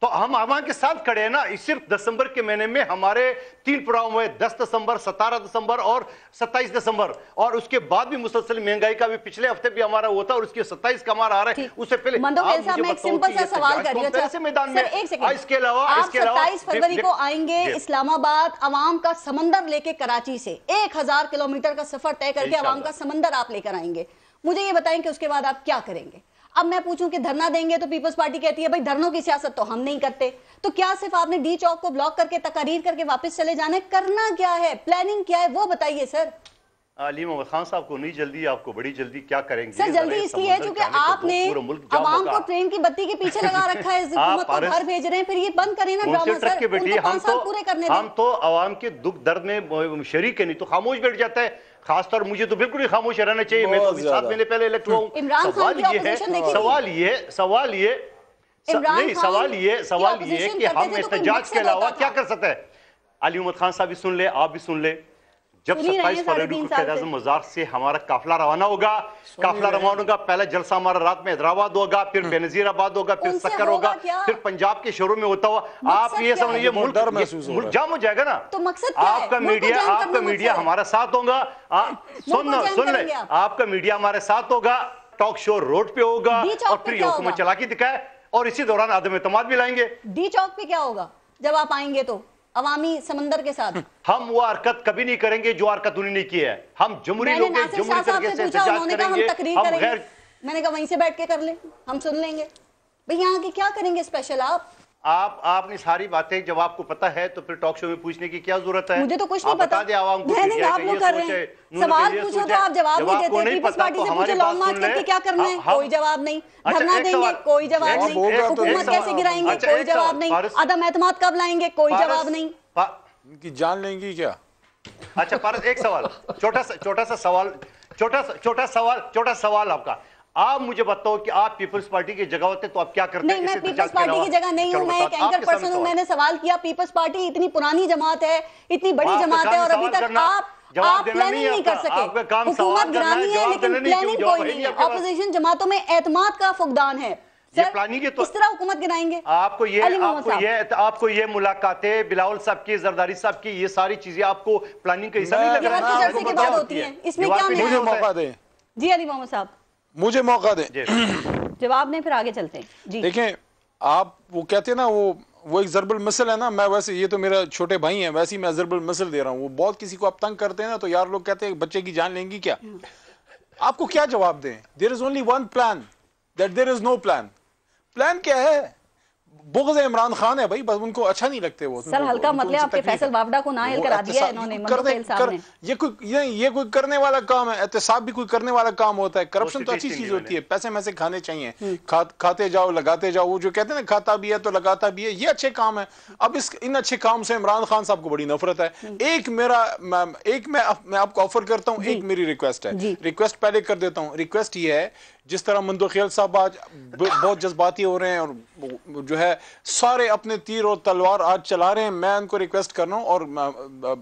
[SPEAKER 9] तो हम आवाम के साथ खड़े हैं ना। सिर्फ दिसंबर के महीने में हमारे 3 प्रोग्राम हुए, 10 दिसंबर, 17 दिसंबर और 27 दिसंबर। और उसके बाद भी मुसलसल महंगाई का भी पिछले हफ्ते भी हमारा हुआ था, और उसके 27 का हमारा आ रहा है। उससे पहले
[SPEAKER 2] मैं एक सिंपल सा सवाल कर रही हूं
[SPEAKER 9] मैदान में। इसके अलावा
[SPEAKER 2] 27 फरवरी को आएंगे इस्लामाबाद, अवाम का समंदर लेके, कराची से 1000 किलोमीटर का सफर तय करके अवाम का समंदर आप लेकर आएंगे। मुझे ये बताएं कि उसके बाद आप क्या करेंगे? अब मैं पूछूं कि धरना देंगे तो पीपल्स पार्टी कहती है भाई धरनों की सियासत तो हम नहीं करते। तो क्या सिर्फ आपने डी चौक को ब्लॉक करके तकारीर करके वापस चले जाना है? करना क्या है, प्लानिंग क्या है, वो बताइए सर।
[SPEAKER 9] अली मोहम्मद खान साहब को नहीं जल्दी, आपको बड़ी जल्दी। क्या करेंगे
[SPEAKER 2] सर? जल्दी इसलिए है क्योंकि आपने आवाम को ट्रेन की बत्ती के पीछे लगा रखा है, हुकूमत को घर भेज रहे हैं, फिर ये बंद करें ना ड्रामा सर। उनको 5 साल पूरे करने दें।
[SPEAKER 9] हम तो आवाम के दुख दर्द में शरीक है, नहीं तो खामोश बैठ जाता है। खासतौर मुझे तो बिल्कुल ही खामोश रहना चाहिए। मैं तो 7 महीने पहले इलेक्ट हुआ हूं। सवाल ये कि हम एहतजाज के अलावा क्या कर सकते हैं? अली मोहम्मद खान साहब भी सुन ले, आप भी सुन ले। जब 27 फरवरी को क़ायद-ए-आज़म मज़ार से हमारा काफिला रवाना होगा, काफिला रवाना होगा, पहला जलसा हमारा रात में हैदराबाद होगा, फिर बेनज़ीराबाद होगा, फिर सक्कर होगा, फिर पंजाब के शहरों में होता हुआ। आप ये समझिए मुल्क जाम हो जाएगा ना।
[SPEAKER 2] तो मकसद
[SPEAKER 9] आपका मीडिया हमारा साथ होगा। सुन ले, आपका मीडिया हमारे साथ होगा, टॉक शो रोड पे होगा, और फिर हुकूमत चला के दिखाए, और इसी दौरान आदम एतमाद भी लाएंगे।
[SPEAKER 2] डी चौक पे क्या होगा जब आप आएंगे? तो अवामी समंदर के साथ
[SPEAKER 9] हम वो हरकत कभी नहीं करेंगे जो हरकत उन्होंने नहीं की है। हम जमहूरी लोग हैं, जमहूरी तरीके से एहतजाज करेंगे।
[SPEAKER 2] मैंने कहा वहीं से बैठ के कर ले, हम सुन लेंगे। भाई यहाँ के क्या करेंगे स्पेशल?
[SPEAKER 9] आपने सारी बातें जब आपको पता है तो फिर टॉक शो में पूछने की क्या जरूरत है?
[SPEAKER 2] मुझे तो कुछ नहीं पता।
[SPEAKER 9] आवाम को
[SPEAKER 2] आप लोग कर रहे हैं, सवाल पूछो तो आप जवाब नहीं देते। पीपल्स पार्टी से पूछो लॉन्ग मार्च करके क्या करना है, कोई जवाब नहीं। धरना देंगे, कोई जवाब नहीं। हुकूमत कैसे गिराएंगे, कोई जवाब नहीं। अदम एतमाद कब लाएंगे, कोई जवाब नहीं।
[SPEAKER 7] इनकी जान लेंगी क्या?
[SPEAKER 9] अच्छा पारस, एक सवाल, छोटा सवाल आपका। आप मुझे बताओ कि आप पीपल्स पार्टी की जगह होते तो आप क्या करते?
[SPEAKER 2] नहीं, मैं पीपल्स पार्टी की जगह नहीं हूं, मैं एक एंकर पर्सन हूं। मैंने सवाल किया, पीपल्स पार्टी इतनी पुरानी जमात है, इतनी बड़ी जमात है, और अभी तक आप प्लानिंग नहीं कर सके। हुकूमत गिरानी है लेकिन प्लानिंग कोई नहीं है। ऑपोजिशन जमातों में एतमाद का फुकदान है।
[SPEAKER 9] तो
[SPEAKER 2] इस तरह हुकूमत गिराएंगे?
[SPEAKER 9] आपको ये मुलाकातें बिलावल साहब की, जरदारी साहब की, ये सारी चीजें आपको प्लानिंग का हिस्सा नहीं लग रहा है?
[SPEAKER 2] जलसे के बाद होती है, इसमें क्या?
[SPEAKER 7] मुझे मौका दें
[SPEAKER 2] जी अली मोहम्मद साहब,
[SPEAKER 7] मुझे मौका दें।
[SPEAKER 2] जवाब नहीं, फिर आगे चलते हैं जी।
[SPEAKER 7] देखें, आप वो कहते हैं ना, वो एक ज़रबुल मिसल है ना। मैं वैसे, ये तो मेरा छोटे भाई हैं, वैसे ही मैं ज़रबुल मिसल दे रहा हूँ। वो बहुत किसी को आप तंग करते हैं ना, तो यार लोग कहते हैं बच्चे की जान लेंगी क्या? आपको क्या जवाब दें? There is only one plan, that there is no plan. Plan क्या है? बुग़्ज़ इमरान खान है भाई, बस उनको अच्छा नहीं लगते वो।
[SPEAKER 2] सर हल्का मतलब आपके फैसल वावड़ा को नाअहल करा दिया है इन्होंने,
[SPEAKER 7] ये कोई करने वाला काम है? एहतसाब भी कोई करने वाला काम होता है? करप्शन तो अच्छी चीज होती है, पैसे में से खाने चाहिए, खाते जाओ लगाते जाओ। वो जो कहते हैं ना, खाता भी है तो लगाता भी है, ये अच्छे काम है। अब इन अच्छे काम से इमरान खान साहब को बड़ी नफरत है। मैं आपको ऑफर करता हूँ, एक मेरी रिक्वेस्ट है, रिक्वेस्ट पहले कर देता हूँ। रिक्वेस्ट ये है, जिस तरह मंदो ख्याल साहब आज बहुत जज्बाती हो रहे हैं और जो है सारे अपने तीर और तलवार आज चला रहे हैं, मैं उनको रिक्वेस्ट कर रहा हूँ, और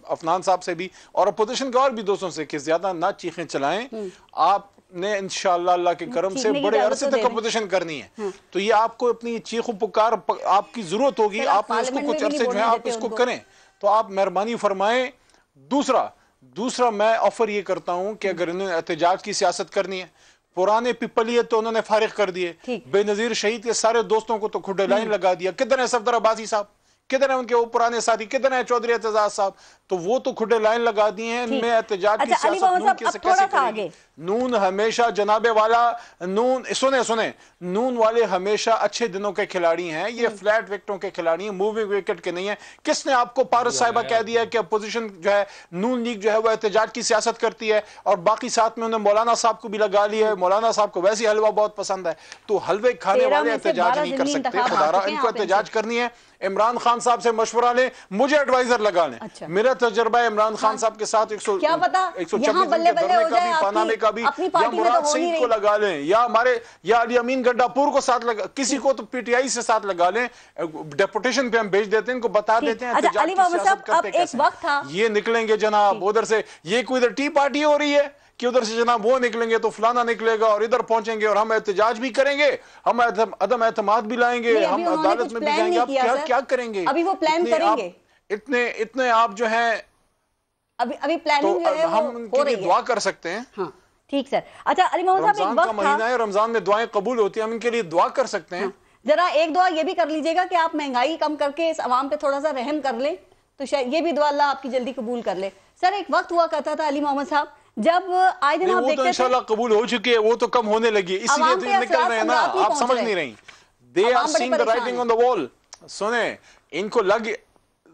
[SPEAKER 7] अफनान साहब से भी और अपोजिशन के और भी दोस्तों से, कि ज्यादा ना चीखें चलाएं। आपने इंशाअल्लाह अल्लाह के करम से बड़े अरसे तक अपोजिशन करनी है, तो ये आपको अपनी चीख पुकार आपकी जरूरत होगी। आपने उसको कुछ अरसे जो है आप इसको करें, तो आप मेहरबानी फरमाएं। दूसरा मैं ऑफर ये करता हूँ कि अगर इन्हें एहतजाज की सियासत करनी है, पुराने पिपलियत तो उन्होंने फारिग कर दिए, बेनजीर शहीद के सारे दोस्तों को तो खुद लाइन लगा दिया। किधर है सफदर अब्बासी साहब? किधर है उनके वो पुराने साथी, किधर है चौधरी एतजाज साहब? तो वो तो खुदे लाइन लगा दी हैं। इनमें एहतजाज की सियासत नून कैसे करेगी? नून हमेशा जनाबे वाला नून, सुने नून वाले हमेशा अच्छे दिनों के खिलाड़ी हैं, ये फ्लैट विकेटों के खिलाड़ी हैं, मूविंग विकेट के नहीं है। किसने आपको पारस साहिबा कह दिया कि अपोजिशन जो है नून लीग जो है वो एहतजाज की सियासत करती है, और बाकी साथ में उन्होंने मौलाना साहब को भी लगा लिया है। मौलाना साहब को वैसे हलवा बहुत पसंद है, तो हलवे खाने वाले एहतजाज नहीं कर सकते। खुदारा इनको एहतजाज करनी है, इमरान खान साहब से मशवरा लें, मुझे एडवाइजर लगा लें। अच्छा। मेरा तजर्बा है इमरान खान साहब के साथ 126 दिन का भी, पनामे का भी, या मुराद सईद को लगा लें, या हमारे या अली अमीन गड्डापुर को साथ लगा, किसी को तो पीटीआई से साथ लगा लें। डेपुटेशन पे हम भेज देते हैं, इनको बता देते हैं ये निकलेंगे जनाब उधर से, ये कोई इधर टी पार्टी हो रही है कि उधर से जनाब वो निकलेंगे तो फलाना निकलेगा और इधर पहुंचेंगे और हम एहतजाज भी करेंगे, हम अदम एतमाद भी लाएंगे, हम अदालत में भी जाएंगे। आप क्या करेंगे?
[SPEAKER 2] अभी वो प्लान करेंगे,
[SPEAKER 7] इतने आप जो हैं
[SPEAKER 2] अभी प्लानिंग जो है
[SPEAKER 7] हम उनकी दुआ कर सकते हैं।
[SPEAKER 2] हाँ ठीक सर। अच्छा अली मोहम्मद साहब,
[SPEAKER 7] रमजान का महीना है, रमजान में दुआएं कबूल होती हैं, हम इनके लिए दुआ कर सकते हैं।
[SPEAKER 2] जरा एक दुआ ये भी कर लीजिएगा कि आप महंगाई कम करके इस अवाम पे थोड़ा सा रहम कर लें, तो शायद ये भी दुआ अल्लाह आपकी जल्दी कबूल कर ले। सर एक वक्त हुआ करता था अली मोहम्मद साहब, जब आए दिन आप देखते थे,
[SPEAKER 7] इंशाल्लाह कबूल हो चुकी है, वो तो कम होने लगी, इसीलिए तो निकल रहे हैं ना, आप समझ नहीं रही। They are seeing the writing on the wall. सुने, इनको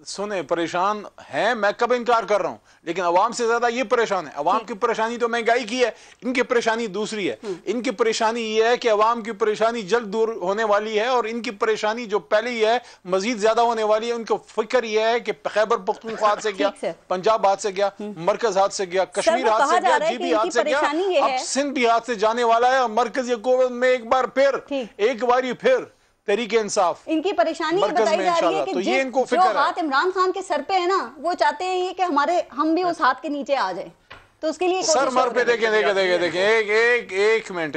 [SPEAKER 7] सुने परेशान है, मैं कब इनकार कर रहा हूं, लेकिन अवाम से ज्यादा ये परेशान है। अवाम की परेशानी तो महंगाई की है, इनकी परेशानी दूसरी है। इनकी परेशानी ये है कि अवाम की परेशानी जल्द दूर होने वाली है, और इनकी परेशानी जो पहले ही है मजीद ज्यादा होने वाली है। उनको फिक्र ये है कि खैबर पख्तूनख्वा हाथ से गया, पंजाब हाथ से गया, मरकज हाथ से गया, कश्मीर हाथ से गया, जीबी हाथ से गया, अब सिंध भी हाथ से जाने वाला है। मरकजी हुकूमत में एक बार फिर तरीके इंसाफ,
[SPEAKER 2] इनकी परेशानी बताई जा रही है कि
[SPEAKER 7] तो ये इनको
[SPEAKER 2] जो हाथ इमरान खान के सर पे है ना, वो चाहते हैं ये कि हम भी उस हाथ के नीचे आ जाए, तो उसके लिए
[SPEAKER 7] सर मर पे देखें एक minute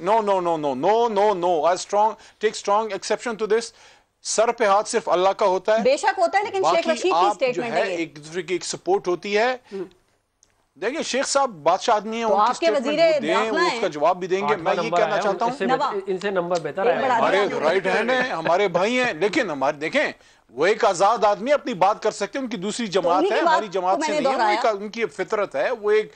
[SPEAKER 7] no I take strong exception to this. सर पे हाथ सिर्फ अल्लाह का होता है,
[SPEAKER 2] बेशक होता है, लेकिन शेख रशीद की स्टेटमेंट है
[SPEAKER 7] एक दूसरे की एक सपोर्ट होती है। देखिए शेख साहब बादशाह आदमी है,
[SPEAKER 2] तो आपके वज़ीर
[SPEAKER 7] उसका जवाब भी देंगे। मैं ये कहना चाहता हूँ,
[SPEAKER 8] इनसे नंबर बेहतर है,
[SPEAKER 7] हमारे राइट हैंड है, हमारे भाई हैं, लेकिन हमारे देखें वो एक आजाद आदमी अपनी बात कर सकते हैं, उनकी दूसरी जमात है, हमारी जमात से नहीं है, उनकी फितरत है, वो एक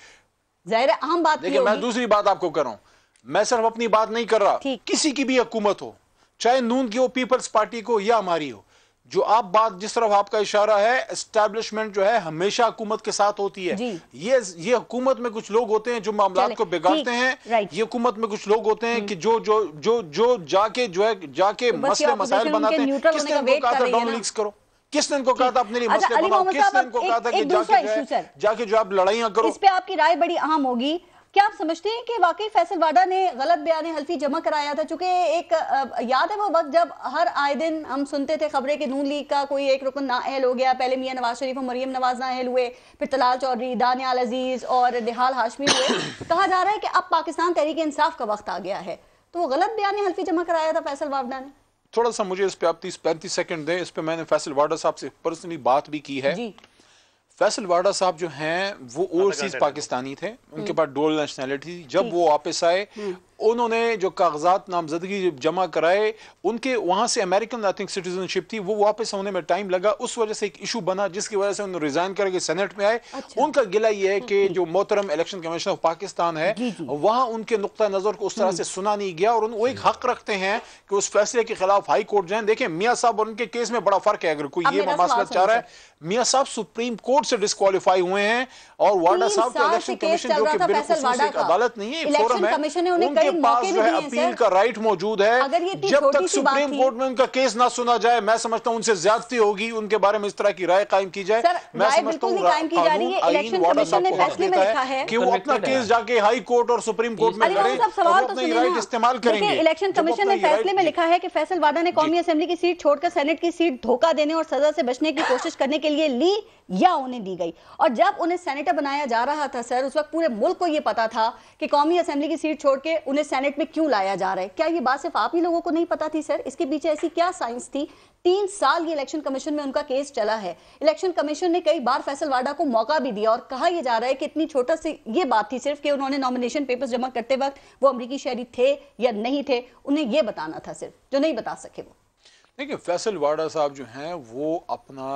[SPEAKER 2] जाहिर अहम बात।
[SPEAKER 7] देखिए मैं दूसरी बात आपको कर रहा हूँ, मैं सिर्फ अपनी बात नहीं कर रहा, किसी की भी हुकूमत हो, चाहे नून की हो, पीपल्स पार्टी को या हमारी हो, जो आप बात जिस तरफ आपका इशारा है, एस्टैब्लिशमेंट जो है हमेशा हुकूमत के साथ होती है। ये हुकूमत में कुछ लोग होते हैं जो मामलात को बिगाड़ते हैं, ये हुकूमत में कुछ लोग होते हैं कि जो जाके मसले मसाइल बनाते हैं। किसने इनको कहा था डॉन लीक्स करो? किसने इनको कहा था अपने लिए मसले बनाओ? किसने इनको कहा था कि जाके जो आप लड़ाइयां करो?
[SPEAKER 2] इस पे आपकी राय बड़ी अहम होगी। क्या आप समझते हैं कि वाकई फैसल वाडा ने गलत बयान हल्फी जमा कराया था? चूंकि एक याद है वो वक्त जब हर आए दिन हम सुनते थे खबरें कि नून लीग का कोई एक रुकन नाअहल हो गया, पहले मियां नवाज शरीफ और मरियम नवाज नाअहल हुए, फिर तलाल चौधरी, दानियाल अजीज और निहाल हाशमी हुए। कहा जा रहा है कि अब पाकिस्तान तहरीक इंसाफ का वक्त आ गया है, तो वो गलत बयान हल्फी जमा कराया था फैसल वाडा ने।
[SPEAKER 7] थोड़ा सा मुझे इस पे आप 30-35 सेकंड दें। इस पे मैंने फैसल वाडा साहब से पर्सनली बात भी की है। फैसल वाडा साहब जो हैं वो ओवरसीज पाकिस्तानी थे, उनके पास डुअल नेशनैलिटी थी। जब वो वापस आए, उन्होंने जो कागजात नामजदगी जमा कराए, उनके वहां से अमेरिकन आई थिंक सिटीजनशिप थी, वो वापस होने में टाइम लगा। उस वजह से एक इशू बना जिसकी वजह से उन्होंने रिजाइन करके सेनेट में आए। उनका गिला ये है कि जो मोहतरम इलेक्शन कमीशन ऑफ पाकिस्तान है, वहां उनके नुक्ता नजर को उस तरह से सुना नहीं गया, और वो एक हक रखते हैं कि उस फैसले के खिलाफ हाई कोर्ट जाए। देखें मियाँ साहब और उनके केस में बड़ा फर्क है। अगर कोई ये मसला चाह रहा है, मियाँ साहब सुप्रीम कोर्ट से डिस्क्वालीफाई हुए हैं, और वाडा साहब तो इलेक्शन कमीशन जो कि बिल्कुल एक अदालत नहीं है, एक फोरम है, उनके पास जो है अपील का राइट मौजूद है। जब तक सुप्रीम कोर्ट में उनका केस ना सुना जाए, मैं समझता हूं उनसे ज्यादती होगी, उनके बारे में इस तरह की राय कायम की जाए। मैं समझता हूं वाडा साहब को हक देता है कि वो अपना केस जाके हाई कोर्ट और सुप्रीम कोर्ट में लड़े, अपनी राइट इस्तेमाल करेंगे।
[SPEAKER 2] इलेक्शन कमीशन ने फैसले में लिखा है कि फैसल वाडा ने कौमी असेंबली की सीट छोड़कर सेनेट की सीट धोखा देने और सजा से बचने की कोशिश करने के लिए ली या उन्हें दी गई। और जब उन्हें सेनेटर बनाया जा रहा था सर, उस वक्त पूरे मुल्क को यह पता था कि कौमी असेंबली की सीट छोड़ के उन्हें सेनेट में क्यों लाया जा रहा है। क्या ये बात सिर्फ आप ही लोगों को नहीं पता थी सर? इसके पीछे ऐसी क्या साइंस थी? 3 साल ये इलेक्शन कमीशन में उनका केस चला है। इलेक्शन कमीशन ने कई बार फैसल वाडा को मौका भी दिया, और कहा यह जा रहा है कि इतनी छोटा सी ये बात थी सिर्फ कि उन्होंने नॉमिनेशन पेपर्स जमा करते वक्त वो अमरीकी शहरी थे या नहीं थे, उन्हें यह बताना था सिर्फ, जो नहीं बता सके वो।
[SPEAKER 7] देखिए फैसल वाडा साहब जो हैं वो अपना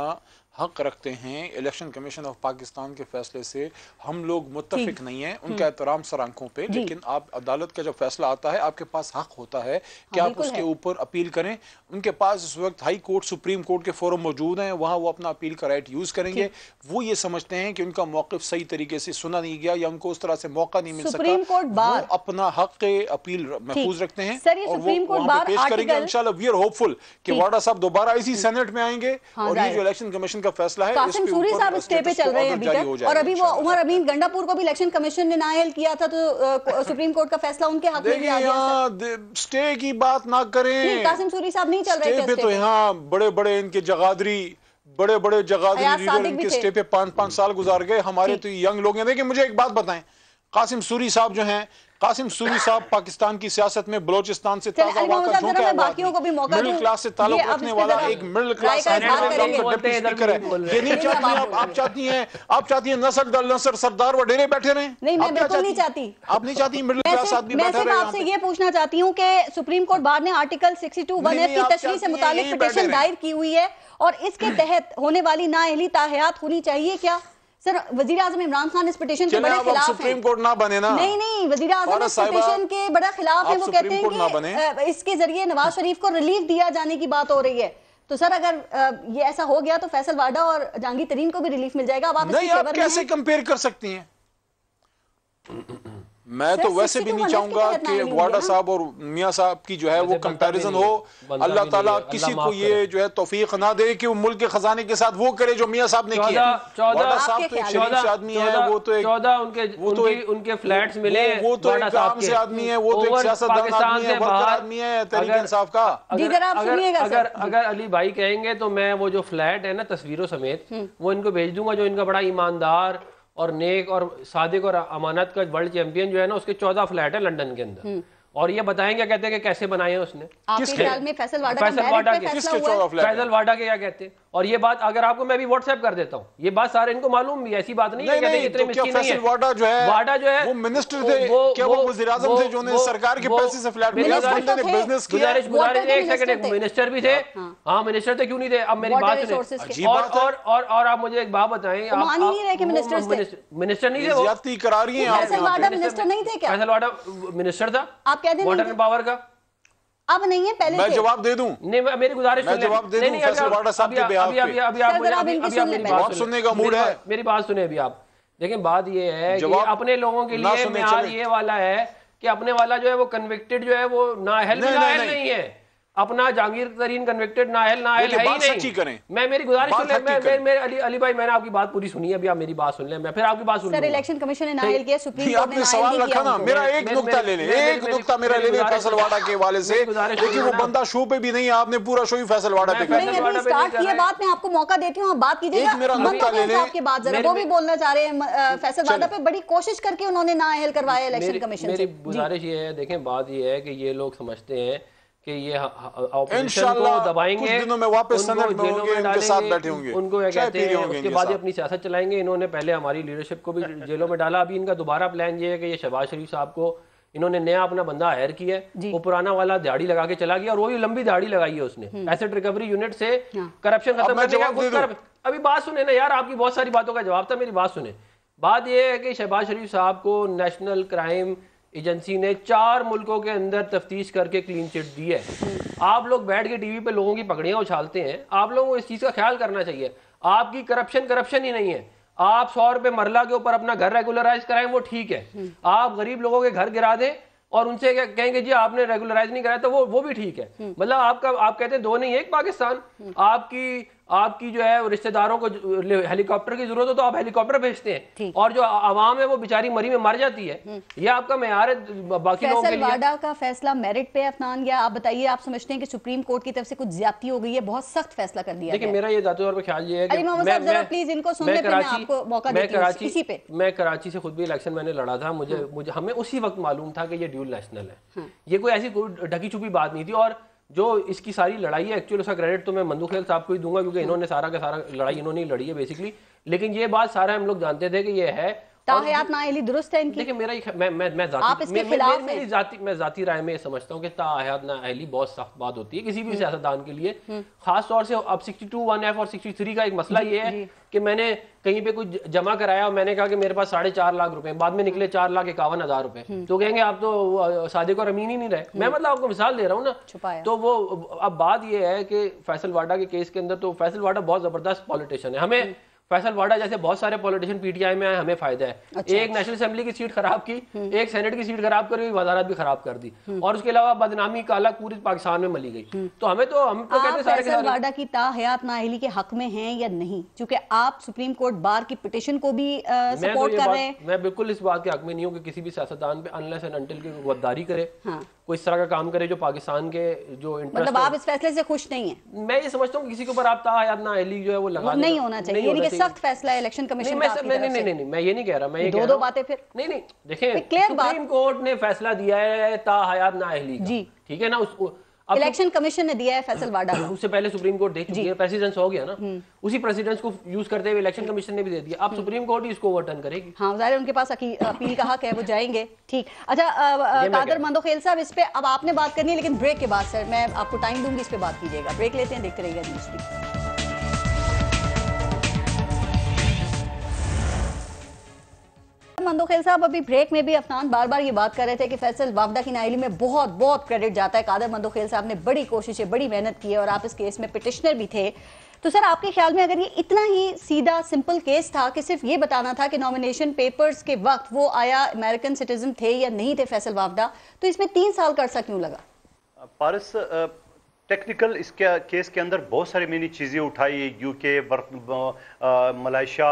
[SPEAKER 7] हक रखते हैं। इलेक्शन कमीशन ऑफ पाकिस्तान के फैसले से हम लोग मुत्तफिक नहीं हैं, उनका एहतराम सर आंखों पे, लेकिन आप अदालत का जब फैसला आता है आपके पास हक होता है कि आप उसके ऊपर अपील करें। उनके पास इस वक्त हाई कोर्ट सुप्रीम कोर्ट के फोरम मौजूद हैं, वहाँ वो अपना अपील का राइट यूज करेंगे। वो ये समझते हैं कि उनका मौक़िफ़ सही तरीके से सुना नहीं गया या उनको उस तरह से मौका नहीं मिल सका, वो अपना हक अपील महफूज रखते हैं और वो वहाँ पे पेश करेंगे। इंशाल्लाह वी आर होपफुल कि वाडा साहब दोबारा इसी सेनेट में आएंगे और ये जो इलेक्शन कमीशन का फैसला है
[SPEAKER 2] कासिम सूरी साहब स्टे पे चल रहे हैं अभी तक, और अभी वो उमर अमीन गंडापुर को भी इलेक्शन कमीशन ने नाअहल किया था, तो सुप्रीम कोर्ट का फैसला उनके हक में भी आ गया।
[SPEAKER 7] स्टे की बात ना करें,
[SPEAKER 2] कासिम सूरी साहब नहीं चल रहे थे
[SPEAKER 7] तो यहाँ बड़े बड़े इनके जगादरी लीडर इनके स्टे पे 5-5 साल गुजार गए। हमारे तो यंग लोग हैं। देखिए मुझे एक बात बताएं, कासिम सूरी साहब जो हैं, कासिम सूरी साहब पाकिस्तान की सियासत में बलोचिस्तान से ताजा वाक़ा झोंका है, मिडिल क्लास से ताल्लुक रखने वाला एक मिडिल क्लास स्पीकर है। ये नहीं चाहती आप चाहती हैं नसर सरदार व डेरे बैठे रहे?
[SPEAKER 2] नहीं, मैं बिल्कुल नहीं चाहती।
[SPEAKER 7] आप नहीं चाहती मिडिल क्लास आदमी बैठा रहे?
[SPEAKER 2] मैं आपसे ये पूछना चाहती हूँ कि सुप्रीम कोर्ट बार ने आर्टिकल 62(1) की तशरीह से मुतालिक पिटीशन दायर की हुई है और इसके तहत होने वाली नाअहली ताहयात होनी चाहिए क्या? सर वजीर आजम इमरान खान इस पिटीशन के बड़े खिलाफ हैं।
[SPEAKER 7] सुप्रीम कोर्ट ना बने ना।
[SPEAKER 2] नहीं, वजीर आजम इस पिटीशन के बड़ा खिलाफ है। वो कहते हैं कि इसके जरिए नवाज शरीफ को रिलीफ दिया जाने की बात हो रही है। तो सर अगर ये ऐसा हो गया तो फैसल वाडा और जहांगीर तरीन को भी रिलीफ मिल जाएगा। अब आप
[SPEAKER 7] नहीं, आप कैसे कंपेयर कर सकती हैं? मैं तो वैसे भी नहीं चाहूंगा कि वाडा साहब और मियां साहब की जो है वो कंपैरिजन हो। अल्लाह ताला किसी को ये जो है तौफीक ना दे कि वो मुल्क के खजाने के साथ वो करे जो मियां साहब ने किया। वाडा साहब तो एक शरीफ आदमी है, वो तो
[SPEAKER 8] उनके फ्लैट्स मिले,
[SPEAKER 7] वो तो एक आम से आदमी है, वो तो एक सियासतदान आदमी है, वर्कर आदमी है तहरीक इंसाफ का।
[SPEAKER 8] अगर अली भाई कहेंगे तो मैं वो जो फ्लैट है ना तस्वीरों समेत वो इनको भेज दूंगा, जो इनका बड़ा ईमानदार और नेक और सादिक और अमानत का वर्ल्ड चैंपियन जो है ना, उसके 14 फ्लैट है लंदन के अंदर। और ये बताएंगे कहते हैं कि कैसे बनाए हैं उसने।
[SPEAKER 2] फैसल
[SPEAKER 8] वाडा के क्या कहते हैं? और ये बात अगर आपको मैं भी व्हाट्सएप कर देता हूँ, ये बात सारे इनको मालूम भी, ऐसी बात नहीं है कि इतने मिस्कीन नहीं है।
[SPEAKER 7] वाडा जो है वो मिनिस्टर थे, क्या वो वज़ीर आज़म थे जो सरकार के पैसे से फ्लैट मिला, बिजनेस किया?
[SPEAKER 8] गुजारिश एक सेकंड, मिनिस्टर भी थे। हाँ मिनिस्टर थे, क्यों नहीं थे? अब मेरी बात सुनिए। और आप मुझे एक बात बताएं, मिनिस्टर नहीं थे,
[SPEAKER 7] ज्यादती करा रही हैं।
[SPEAKER 2] फैसल वाडा मिनिस्टर नहीं थे क्या?
[SPEAKER 8] फैसल वाडा मिनिस्टर था,
[SPEAKER 2] आप कह दें
[SPEAKER 8] वाटर एंड पावर का।
[SPEAKER 2] अब नहीं है, पहले
[SPEAKER 7] मैं जवाब दे दूं?
[SPEAKER 8] नहीं, मेरी गुजारिश
[SPEAKER 7] मैं जवाब दे दूं फैसल वाडा साहब के बिहाफ पे।
[SPEAKER 8] अभी
[SPEAKER 7] बात सुनने का मूड है।
[SPEAKER 8] मेरी बात सुने अभी आप। देखिए बात ये है कि अपने लोगों के लिए म्यार ये वाला है कि अपने वाला जो है वो कन्विक्टेड जो है वो नाअहल नहीं है। अपना जहांगीर तरीन कन्विक्टेड नाअहल है ही नहीं। मैं मेरी गुजारिश सुन ले, मैं अली भाई मैंने आपकी बात पूरी सुनी है, अभी आप मेरी बात सुन ले, मैं फिर आपकी बात सुन
[SPEAKER 2] सर इलेक्शन कमीशन ने नाअहल किया, सुप्रीम कोर्ट ने
[SPEAKER 7] सवाल रखा ना, मेरा एक नुक्ता ले लें, एक नुक्ता मेरा ले लें फैसल वाडा के हवाले से, क्योंकि वो बंदा शो पे भी नहीं है, आपने पूरा शो ही फैसल वाडा पे
[SPEAKER 2] कर स्टार्ट किया। बात मैं आपको मौका देती हूँ, आप बात कीजिएगा।
[SPEAKER 7] मेरा नुक्ता ले लें
[SPEAKER 2] आपकी बात जरा वो भी बोलना चाह रहे हैं। फैसल वाडा पे बड़ी कोशिश करके उन्होंने नाअहल करवाया इलेक्शन कमीशन से।
[SPEAKER 8] मेरी गुजारिश ये है, देखें बात ये है कि ये लोग समझते हैं कि ये ऑपोजिशन को दबाएंगे,
[SPEAKER 7] कुछ दिनों में वापस सेनेट में होंगे, उनके साथ बैठे होंगे,
[SPEAKER 8] उनको क्या कहते हैं, उसके बाद ये अपनी सियासत चलाएंगे। इन्होंने पहले हमारी लीडरशिप को भी जेलों में डाला, अभी इनका दोबारा प्लान ये है कि ये शहबाज शरीफ साहब को इन्होंने नया अपना बंदा हायर किया है, वो पुराना वाला दाढ़ी लगा के चला गया और वही लंबी दाढ़ी लगाई है उसने एसेट रिकवरी यूनिट से करप्शन खत्म करने का। अभी बात सुने ना यार, आपकी बहुत सारी बातों का जवाब था, मेरी बात सुने। बात यह है कि शहबाज शरीफ साहब को नेशनल क्राइम एजेंसी ने 4 मुल्कों के अंदर तफ्तीश करके क्लीन चिट दी है। आप लोग बैठ के टीवी पे लोगों की पगड़ियां उछालते हैं, आप लोगों को इस चीज का ख्याल करना चाहिए। आपकी करप्शन ही नहीं है। आप 100 रुपए मरला के ऊपर अपना घर रेगुलराइज कराएं, वो ठीक है। आप गरीब लोगों के घर गिरा दें और उनसे कहेंगे जी आपने रेगुलराइज नहीं कराया, तो वो भी ठीक है। मतलब आप कहते हैं दो नहीं एक पाकिस्तान। आपकी जो है रिश्तेदारों को हेलीकॉप्टर की जरूरत हो तो आप हेलीकॉप्टर भेजते हैं, और जो आवाम है वो बेचारी मरी में मर जाती है। ये आपका मेयार है बाकी लोगों के लिए।
[SPEAKER 2] वाडा का फैसला मेरिट पे अफनान गया, आप बताइए, आप समझते हैं कि सुप्रीम कोर्ट की तरफ से कुछ ज्यादती हो गई है? बहुत सख्त फैसला कर दिया।
[SPEAKER 8] देखिए मेरा ये जाते तौर पर ख्याल ये है कि मैं कराची से खुद भी इलेक्शन मैंने लड़ा था, मुझे हमें उसी वक्त मालूम था कि ये ड्यूल नेशनल है। ये कोई ऐसी ढकी छुपी बात नहीं थी। और जो इसकी सारी लड़ाई है, एक्चुअली उसका क्रेडिट तो मैं मंदू खेल साहब को ही दूंगा, क्योंकि इन्होंने सारा का सारा लड़ाई इन्होंने ही लड़ी है बेसिकली। लेकिन ये बात सारा हम लोग जानते थे कि ये है,
[SPEAKER 2] ताहयात नाअहली दुरुस्त है इनकी?
[SPEAKER 8] देखिए मेरा मैं जाती राय में ये समझता हूँ कि ताहयात नाअहली बहुत सख्त बात होती है किसी भी सियासतदान के लिए, खास तौर से अब 62(1)(f) और 63 का एक मसला ये है कि मैंने कहीं पे कुछ जमा कराया और मैंने कहा कि मेरे पास 4.5 लाख रुपए, बाद में निकले 4,51,000 रुपए, तो कहेंगे आप तो सादिक और अमीन ही नहीं रहे। मैं मतलब आपको मिसाल दे रहा हूँ ना, तो वो अब बात ये है कि फैसल वाडा के केस के अंदर तो फैसल वाडा बहुत जबरदस्त पॉलिटिशियन है, हमें फैसल वाडा जैसे बहुत सारे पॉलिटिशियन पीटीआई में आए, हमें फायदा है। एक नेशनल असेंबली की सीट खराब की, एक सेनेट की सीट खराब करी, वजारत भी खराब कर दी, और उसके अलावा बदनामी का अलग पूरी पाकिस्तान में मली गई। तो हम तो कहते हैं
[SPEAKER 2] फैसल वाडा की ताहयात नाअहली के हक में हैं या नहीं, क्योंकि आप सुप्रीम कोर्ट बार की पिटीशन को भी सपोर्ट कर रहे हैं।
[SPEAKER 8] मैं बिल्कुल इस बात के हक में नहीं हूँ कि किसी भी सियासतदान पे अनलेस एंड अनटिल की गद्दारी करे, कोई इस तरह का काम करे जो पाकिस्तान के जो
[SPEAKER 2] मतलब आप इस फैसले से खुश नहीं हैं?
[SPEAKER 8] मैं ये समझता हूँ किसी के ऊपर आप ताहयात नाअहली जो है वो लगा
[SPEAKER 2] नहीं होना चाहिए, यानी कि सख्त फैसला है इलेक्शन कमीशन का।
[SPEAKER 8] नहीं, मैं ये नहीं कह रहा, मैं ये
[SPEAKER 2] दो बातें फिर
[SPEAKER 8] नहीं देखिए, सुप्रीम कोर्ट ने फैसला दिया है ताहयात नाअहली का, ठीक है ना, उसको
[SPEAKER 2] इलेक्शन कमीशन ने दिया है फैसल वाडा को,
[SPEAKER 8] उससे पहले सुप्रीम कोर्ट दे चुकी है, प्रेसिडेंस हो गया ना, उसी प्रेसिडेंस को यूज करते हुए इलेक्शन कमीशन ने भी दे दिया, अब सुप्रीम कोर्ट ही इसको ओवरटर्न करेगी।
[SPEAKER 2] हाँ, जाहिर है उनके पास अपील का हक है, वो जाएंगे। ठीक, अच्छा कादर मंदोखेल साहब, इस पे अब आपने बात करनी है, लेकिन ब्रेक के बाद सर मैं आपको टाइम दूंगी, इस पे बात कीजिएगा। ब्रेक लेते हैं, देखते रहिएगा न्यूज़ भी। मंदोखेल साहब, अभी ब्रेक में भी अफनान बार बार ये बात कर रहे थे कि फैसल वावदा की नाअहली में बहुत बहुत क्रेडिट जाता है। कादर मंदोखेल साहब ने बड़ी कोशिशें, बड़ी मेहनत की है, और आप इस केस में पिटिशनर भी थे। तो सर, आपके ख्याल में अगर ये इतना ही सीधा सिंपल केस था कि सिर्फ ये बताना था कि नॉमिनेशन पेपर्स के वक्त वो आया अमेरिकन सिटीजन थे या नहीं थे फैसल वावदा, तो इसमें 3 साल का अर्सा क्यों लगा?
[SPEAKER 9] पारस, टेक्निकल इसके केस के अंदर बहुत सारी मैंने चीज़ें उठाई, यूके, मलेशिया,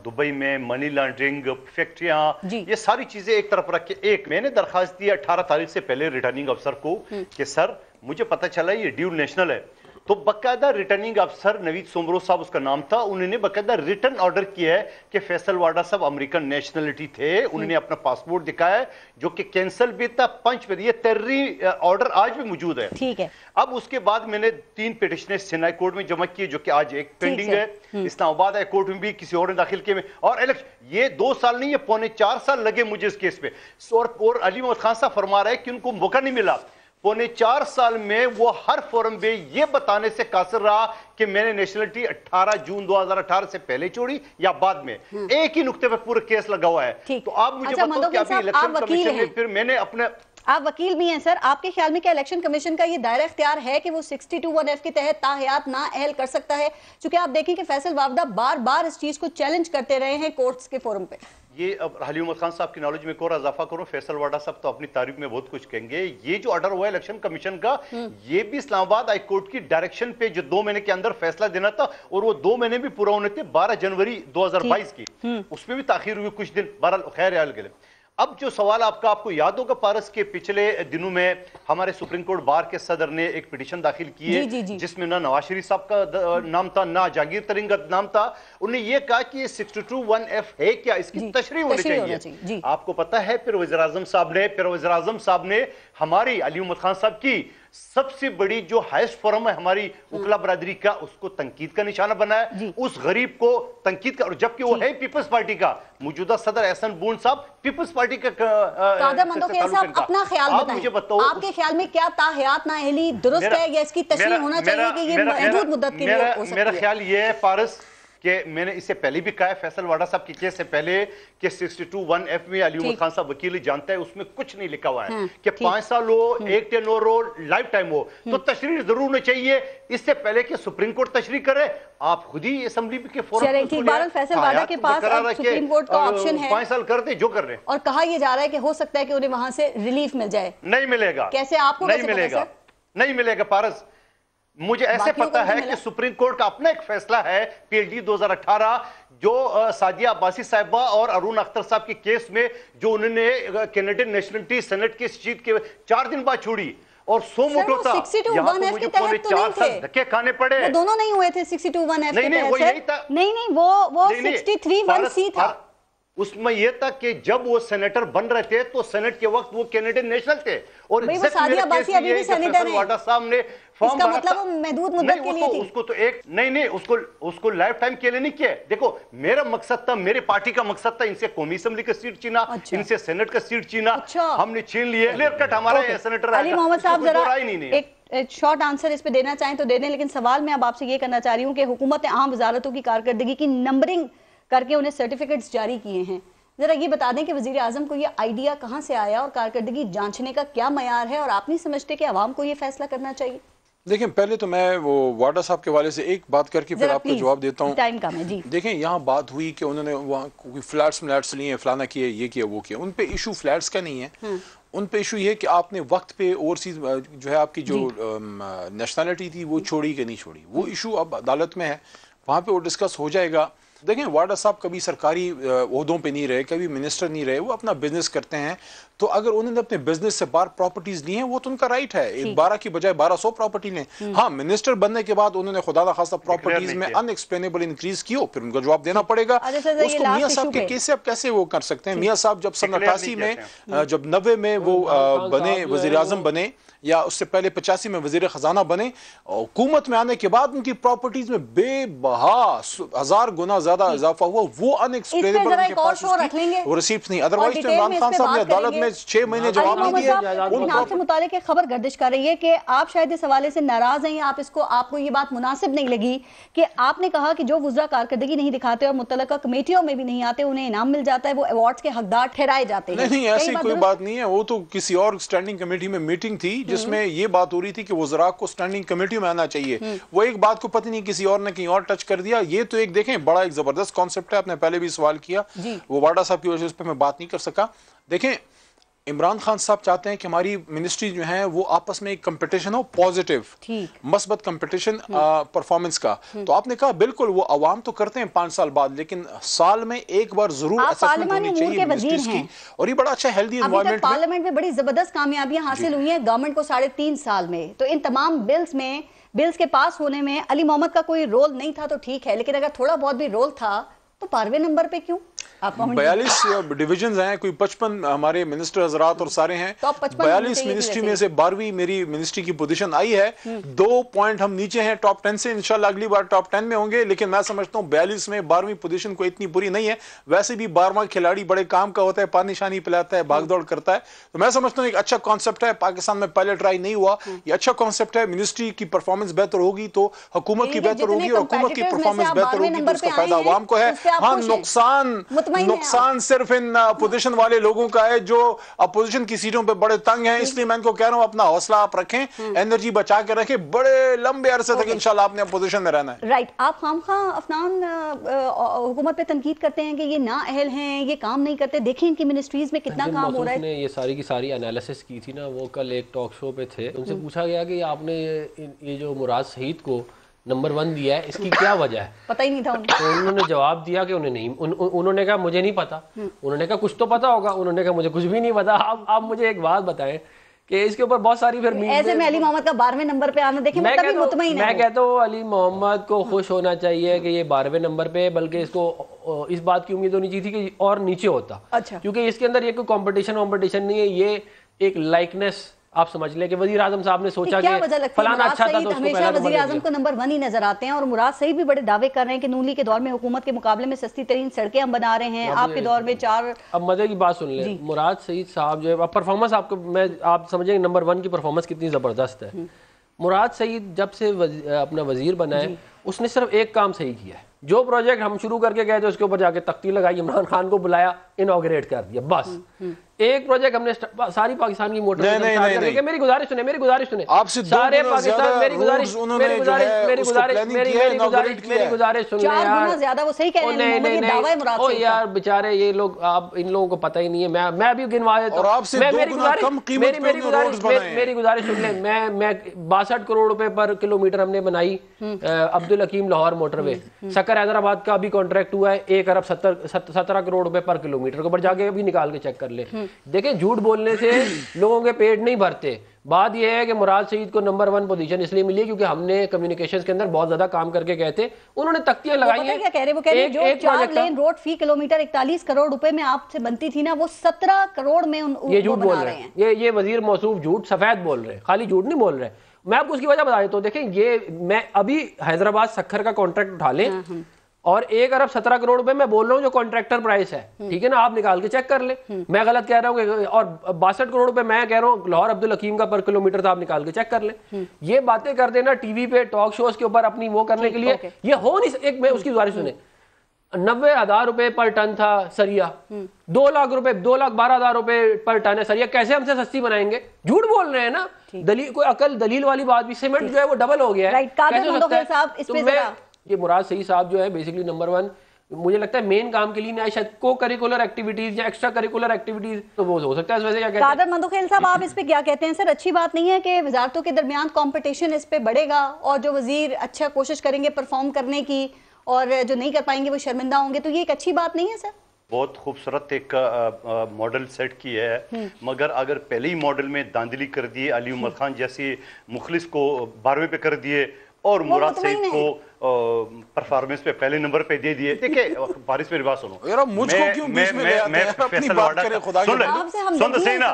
[SPEAKER 9] दुबई में मनी लॉन्ड्रिंग, फैक्ट्रियाँ, ये सारी चीज़ें एक तरफ रख के एक मैंने दरखास्त दी 18 तारीख से पहले रिटर्निंग अफसर को कि सर मुझे पता चला ये ड्यूल नेशनल है। तो बाकायदा रिटर्निंग अफसर नवीद सोमरो साहब उसका नाम था, उन्होंने बाकायदा रिटर्न ऑर्डर किया है कि फैसल वाडा साहब अमेरिकन नेशनलिटी थे, उन्होंने अपना पासपोर्ट दिखाया है जो कि कैंसिल भी था, पंच पे, ये तर्री ऑर्डर आज भी मौजूद है।
[SPEAKER 2] ठीक है।
[SPEAKER 9] अब उसके बाद मैंने 3 पिटिशनें चेन्नई कोर्ट में जमा किए, जो कि आज एक पेंडिंग है, इस्लामाबाद हाई कोर्ट में भी किसी और ने दाखिल किए में, और ये 2 साल नहीं, ये 4.25 साल लगे मुझे इस केस पे। और अली मोहम्मद खान साहब फरमा रहे हैं कि उनको मौका नहीं मिला, 4.25 साल में वो हर फोरम पे ये बताने से कासिर रहा कि मैंने नेशनलिटी 18 जून 2018 से पहले छोड़ी या बाद में, एक ही नुक्ते पे पूरा केस लगा हुआ है। तो आप मुझे बताओ कि अभी इलेक्शन कमीशन में फिर मैंने अपने,
[SPEAKER 2] आप वकील भी हैं सर, आपके ख्याल में क्या इलेक्शन कमीशन का ये दायरा इख्तियार है कि वो 62(1)(f) के तहत ताहयात नाअहल कर सकता है? क्योंकि आप देखें कि फैसल वावदा बार बार इस चीज को चैलेंज करते रहे हैं कोर्ट्स के फोरम पे।
[SPEAKER 9] ये अब अली मोहम्मद खान साहब की नॉलेज में और इजाफा करो, फैसल वाडा साहब तो अपनी तारीफ में बहुत कुछ कहेंगे। ये जो ऑर्डर हुआ है इलेक्शन कमीशन का, ये भी इस्लामाबाद हाई कोर्ट की डायरेक्शन पे जो 2 महीने के अंदर फैसला देना था, और वो 2 महीने भी पूरा होने थे 12 जनवरी 2022 की, उसमें भी ताखिर हुई कुछ दिन, बहरहाल खैर हाल के लिए। अब जो सवाल आपको याद होगा पारस के पिछले दिनों में हमारे सुप्रीम कोर्ट बार के सदर ने एक पिटीशन दाखिल की है, जिसमें ना नवाज शरीफ साहब का नाम था, ना जागीर तरीन का नाम था। उन्होंने ये कहा कि ये 62(1)(f) है क्या, इसकी तशरीह होनी चाहिए। आपको पता है फिर वज़ीर आज़म साहब ने हमारी अली मोहम्मद खान साहब की सबसे बड़ी जो हाईएस्ट फोरम है हमारी उकला बरादरी का, उसको तंकीद का निशाना बनाया, उस गरीब को तंकीद का, और जबकि वो है पीपल्स पार्टी का मौजूदा सदर एहसन बून साहब पीपल्स पार्टी का।
[SPEAKER 2] कादर मंदोखेल साहब, अपना ख्याल बताएं, मुझे बताओ आपके ख्याल में क्या ताहयात नाअहली दुरुस्त है या इसकी तशरीह होना चाहिए कि ये महदूद मुद्दत के लिए हो सकती है?
[SPEAKER 9] मेरा ख्याल ये है पारस कि मैंने इससे पहले भी कहा है, फैसल वाडा साहब के केस से पहले, कि 62(1)(f) में अली मोहम्मद खान साहब वकील जानता है, उसमें कुछ नहीं लिखा हुआ है कि 5 साल हो, 1 टेन्योर हो, लाइफ टाइम हो, तो तशरीह जरूर होनी चाहिए इससे पहले कि सुप्रीम कोर्ट तशरीह करे। आप खुद ही असेंबली के फोरम
[SPEAKER 2] फैसल वाडा के पास सुप्रीम कोर्ट का ऑप्शन है,
[SPEAKER 9] 5 साल कर दे जो कर रहे हैं,
[SPEAKER 2] और कहा यह जा रहा है कि हो सकता है कि उन्हें वहां से रिलीफ मिल जाए।
[SPEAKER 9] नहीं मिलेगा।
[SPEAKER 2] कैसे? आपको
[SPEAKER 9] नहीं मिलेगा पारस, मुझे ऐसे पता है कि सुप्रीम कोर्ट का अपना एक फैसला है PhD 2018 जो सादिया अब्बासी साहिबा और अरुण अख्तर साहब के केस में, जो उन्होंने कैनेडियन नेशनलिटी सेनेट की सीट के 4 दिन बाद छोड़ी, और 100 मोटो था, यहाँ तो मुझे 4 साल धक्के खाने पड़े।
[SPEAKER 2] वो दोनों नहीं हुए थे 62(1)(f) के तहत। नहीं, वो 63(1)(c) था।
[SPEAKER 9] उसमें यह था कि जब वो सेनेटर बन रहे थे तो सेनेट के वक्त वो कैनेडियन नेशनल थे और
[SPEAKER 2] भाई वो सादिया बासी अभी भी सेनेटर हैं।
[SPEAKER 9] वाडा साहब ने फॉर्म
[SPEAKER 2] इसका
[SPEAKER 9] भरा
[SPEAKER 2] मतलब
[SPEAKER 9] था।
[SPEAKER 2] वो महदूद मुद्दत के लिए थी।
[SPEAKER 9] उसको तो एक नहीं उसको लाइफ टाइम के लिए नहीं किया। देखो मेरा मकसद था, मेरे पार्टी का मकसद था इनसे कौमी असेंबली का सीट छीना, इनसे सेनेट का सीट छीना, हमने छीन लिए। क्लियर कट हमारा सेनेटर
[SPEAKER 2] अली मोहम्मद साहब जरा
[SPEAKER 9] नहीं
[SPEAKER 2] एक शॉर्ट आंसर इस पे देना चाहें तो दे दें, लेकिन सवाल मैं अब आपसे ये करना चाह रही हूँ कि हुकूमत ने आम वजारतों की कारकर्दगी की नंबरिंग करके उन्हें सर्टिफिकेट्स जारी किए हैं। जरा ये बता दें कि वजीर आजम को ये आइडिया कहाँ से आया और कारकर्दगी जांचने का क्या मयार है और आप नहीं समझते कि अवाम को ये फैसला करना चाहिए?
[SPEAKER 7] देखिए पहले तो मैं वो वाडा साहब के वाले से एक बात करके फिर आपको जवाब देता हूँ।
[SPEAKER 2] टाइम कम है जी।
[SPEAKER 7] देखें यहाँ बात हुई कि उन्होंने वहाँ कोई फ्लैट्स लिए, फलाना किए, ये किया वो किया। उन पे इशू फ्लैट्स का नहीं है, उन पे इशू ये कि आपने वक्त पे ओवरसीज जो है आपकी जो नेशनैलिटी थी वो छोड़ी कि नहीं छोड़ी, वो इशू अब अदालत में है, वहाँ पे वो डिस्कस हो जाएगा। देखें वाडा साहब कभी सरकारी ओहदों पे नहीं रहे, कभी मिनिस्टर नहीं रहे, वो अपना बिजनेस करते हैं। तो अगर उन्होंने अपने बिजनेस से बाहर प्रॉपर्टीज ली हैं वो तो उनका राइट है, 12 की बजाय 1200 प्रॉपर्टी लें। हाँ, मिनिस्टर बनने के बाद उन्होंने खुदा खासा प्रॉपर्टीज में अनएक्सप्लेनेबल इंक्रीज की हो, फिर उनका जवाब देना पड़ेगा। उसको मियां साहब के केस से आप कैसे वो कर सकते हैं? मियां साहब जब सन 88 में, जब 90 में वो बने वजीर आजम बने, या उससे पहले 85 में वजीर खजाना बने, हुकूमत में आने के बाद उनकी प्रॉपर्टीज में बेबहा 1000 गुना ज्यादा इजाफा हुआ। वो अनएक्सप्लेनेबल वो रिसीप्ट नहीं। अदरवाइज इमरान खान साहब ने अदालत में 6 महीने जवाब नहीं दिए।
[SPEAKER 2] आपसे मुतालिक खबर गर्दिश कर रही है कि आप शायद इस हवाले से नाराज हैं, आपको ये बात मुनासिब नहीं लगी कि आपने कहा कि जो वुज़रा कारकर्दगी नहीं दिखाते और मुतल्लिका कमेटियों में भी नहीं आते उन्हें इनाम मिल जाता है, वो अवार्ड्स के हकदार ठहराए जाते हैं।
[SPEAKER 7] नहीं, ऐसी कोई बात नहीं है। वो तो किसी और स्टैंडिंग कमेटी में मीटिंग थी जिसमें ये बात हो रही थी कि वज़रा को स्टैंडिंग कमेटी में आना चाहिए। वो एक बात को पता नहीं किसी और ने कहीं और टच कर दिया। ये तो एक देखें बड़ा एक जबरदस्त कॉन्सेप्ट है, आपने पहले भी सवाल किया, वो वाडा साहब की वजह से उस पर मैं बात नहीं कर सका। देखें इमरान खान साहब चाहते हैं कि हमारी मिनिस्ट्री जो है वो आपस में एक कंपटीशन हो, पॉजिटिव मस्बत कंपटीशन परफॉर्मेंस का। तो आपने कहा बिल्कुल वो अवाम तो करते हैं 5 साल बाद, लेकिन साल में एक बार जरूर असेसमेंट होनी चाहिए मिनिस्ट्रीज की। और ये बड़ा अच्छा हेल्दी एनवायरनमेंट।
[SPEAKER 2] पार्लियामेंट में बड़ी जबरदस्त कामयाबियां हासिल हुई हैं गवर्नमेंट को 3.5 साल में। तो इन तमाम बिल्स के पास होने में अली मोहम्मद का कोई रोल नहीं था तो ठीक है, लेकिन अगर थोड़ा बहुत भी रोल था तो 12वें नंबर पे क्यों?
[SPEAKER 7] 42 डिविजन हैं, कोई 55 हमारे मिनिस्टर हजरात और सारे हैं। 42 मिनिस्ट्री में से 12वीं मेरी मिनिस्ट्री की पोजीशन आई है। 2 पॉइंट हम नीचे हैं टॉप 10 से। इंशाल्लाह अगली बार टॉप 10 में होंगे, लेकिन मैं समझता हूँ 42 में 12वीं पोजीशन को इतनी बुरी नहीं है। वैसे भी 12वां खिलाड़ी बड़े काम का होता है, पानी शानी पिलाता है, भाग दौड़ करता है। तो मैं समझता हूँ एक अच्छा कॉन्सेप्ट है। पाकिस्तान में पहले ट्राई नहीं हुआ, ये अच्छा कॉन्सेप्ट है। मिनिस्ट्री की परफॉर्मेंस बेहतर होगी तो हुकूमत की बेहतर होगी, और हुकूमत की परफॉर्मेंस बेहतर होगी तो उसका फायदा अवाम को है। हाँ, नुकसान सिर्फ इन अपोजिशन वाले लोगों का है जो अपोजिशन की सीटों पे बड़े तंग हैं। इसलिए मैं इनको कह रहा हूं अपना हौसला आप रखें, एनर्जी बचा के रखें, बड़े लंबे अरसे तक इंशाल्लाह आपने अपोजिशन में रहना है।
[SPEAKER 2] राइट, आप खामखा अफनान हुकूमत पे तनकीद करते हैं कि ये नाअहल हैं, ये काम नहीं करते। देखें इनकी मिनिस्ट्रीज में कितना काम हो रहा है।
[SPEAKER 8] ये सारी की सारी एनालिसिस की थी ना, वो कल एक टॉक शो पे थे, उनसे पूछा गया कि आपने ये जो मुराद शहीद को नंबर 1 दिया है, इसकी क्या वजह है?
[SPEAKER 2] पता ही नहीं था उनको।
[SPEAKER 8] तो उन्होंने जवाब दिया कि उन्हें नहीं, उन्होंने कहा मुझे नहीं पता। उन्होंने कहा कुछ तो पता होगा, उन्होंने कहा मुझे कुछ भी नहीं पता। आप मुझे एक बात बताएं कि इसके ऊपर बहुत सारी फिर
[SPEAKER 2] ऐसे में अली मोहम्मद का 12वें नंबर पे आना, देखिए मैं
[SPEAKER 8] कहता हूँ अली मोहम्मद को खुश होना चाहिए कि ये 12वें नंबर पे, बल्कि इसको इस बात की उम्मीद होनी चाहिए थी कि और नीचे होता।
[SPEAKER 2] अच्छा,
[SPEAKER 8] क्योंकि इसके अंदर ये कोई कॉम्पिटिशन नहीं है, ये एक लाइकनेस आप समझ लें कि वजीर आजम साहब ने सोचा कि फलाना अच्छा था तो
[SPEAKER 2] हमेशा वजीर आजम को नंबर 1 ही नजर आते हैं। और मुराद सईद भी बड़े दावे कर रहे हैं कि नूली के दौर में हुकूमत के मुकाबले में सस्ती तरीन सड़कें हम बना रहे हैं, आपके दौर में 4।
[SPEAKER 8] अब मजे की बात सुन ले, मुराद सईद साहब जो है परफॉर्मेंस आप समझेंगे नंबर 1 की परफॉर्मेंस कितनी जबरदस्त है। मुराद सईद जब से अपना वजीर बना है उसने सिर्फ एक काम सही किया है, जो प्रोजेक्ट हम शुरू करके गए थे उसके ऊपर जाके तख्ती लगाई, इमरान खान को बुलाया, इनॉग्रेट कर दिया, बस। एक प्रोजेक्ट हमने सारी पाकिस्तान की मोटर मेरी गुजारिश सुने
[SPEAKER 7] आपसे
[SPEAKER 8] सारे पाकिस्तान मेरी गुजारिश सुन ले यार। ओ यार बेचारे ये लोग, आप इन लोगों को पता ही नहीं है। मैं भी गिनवा देता हूं, मेरी गुजारिश सुन ले। मैं 62 करोड़ रुपए पर किलोमीटर हमने बनाई अब्दुल हकीम लाहौर मोटरवे। शक्कर हैदराबाद का भी कॉन्ट्रैक्ट हुआ है 1 अरब 17 करोड़ रुपए पर किलोमीटर को, पर जाके अभी निकाल के चेक कर ले। देखें झूठ बोलने से लोगों के पेट नहीं भरते, बात यह है कि मुराद सईद को नंबर 1 पोजीशन इसलिए मिली क्योंकि हमने कम्युनिकेशंस के अंदर बहुत ज्यादा काम करके गए थे। उन्होंने तख्तियां लगाई हैं।
[SPEAKER 2] क्या कह रहे, वो कह रहे जो 4 लेन रोड फी किलोमीटर 41 करोड़ रुपए में आपसे बनती थी ना, वो 17 करोड़ में
[SPEAKER 8] ये झूठ बोल रहे हैं। ये वजीर मौसूफ झूठ सफेद बोल रहे हैं, खाली झूठ नहीं बोल रहे। मैं आपको उसकी वजह बता देता हूँ। देखें, ये मैं अभी हैदराबाद सखर का कॉन्ट्रैक्ट उठा लें और 1 अरब 17 करोड़ रुपए मैं बोल रहा हूँ जो कॉन्ट्रैक्टर प्राइस है, ठीक है ना, आप निकाल के चेक कर ले। मैं गलत कह रहा हूँ। और 62 करोड़ रुपए मैं कह रहा हूँ लाहौर अब्दुल हकीम का पर किलोमीटर था, आप निकाल के चेक कर ले। ये बातें कर देना टीवी पे टॉक शोज के ऊपर अपनी वो करने के लिए, ये हो नहीं। एक मैं उसकी गुजारिश सुने, 90,000 रुपए पर टन था सरिया, 2 लाख रुपए 2,12,000 रुपए पर टन है सरिया। कैसे हमसे सस्ती बनाएंगे? झूठ बोल रहे हैं ना। दलील, कोई अकल दलील वाली बात भी, सीमेंट जो है वो डबल हो गया है। ये मुराद सईद साहब जो है बेसिकली नंबर 1, मुझे लगता है मेन काम के लिए नहीं, शायद को करिकुलर एक्टिविटीज या एक्स्ट्रा करिकुलर एक्टिविटीज तो वो हो सकता है। वैसे क्या कहते हैं
[SPEAKER 2] कादर मंदोखेल साहब, आप इस पे क्या कहते हैं? सर, अच्छी बात नहीं है कि वजारतों के दरमियान कंपटीशन इस पे बढ़ेगा और जो वजीर अच्छा कोशिश करेंगे परफॉर्म करने की और जो नहीं कर पाएंगे वो शर्मिंदा होंगे, तो ये एक अच्छी बात नहीं है सर?
[SPEAKER 9] बहुत खूबसूरत एक मॉडल सेट किया है, मगर अगर पहले ही मॉडल में दांधली कर दिए, अली उमर खान जैसे मुखलिस को 12वें पे कर दिए और मुराद सईद को परफॉर्मेंस पे पहले नंबर पे दे दिए। देखिए बारिश मेरी बात सुनो
[SPEAKER 7] यार, मुझको क्यों बीच में ले आते हैं? अपनी बात करें खुदा की।
[SPEAKER 9] सुन तो सही ना।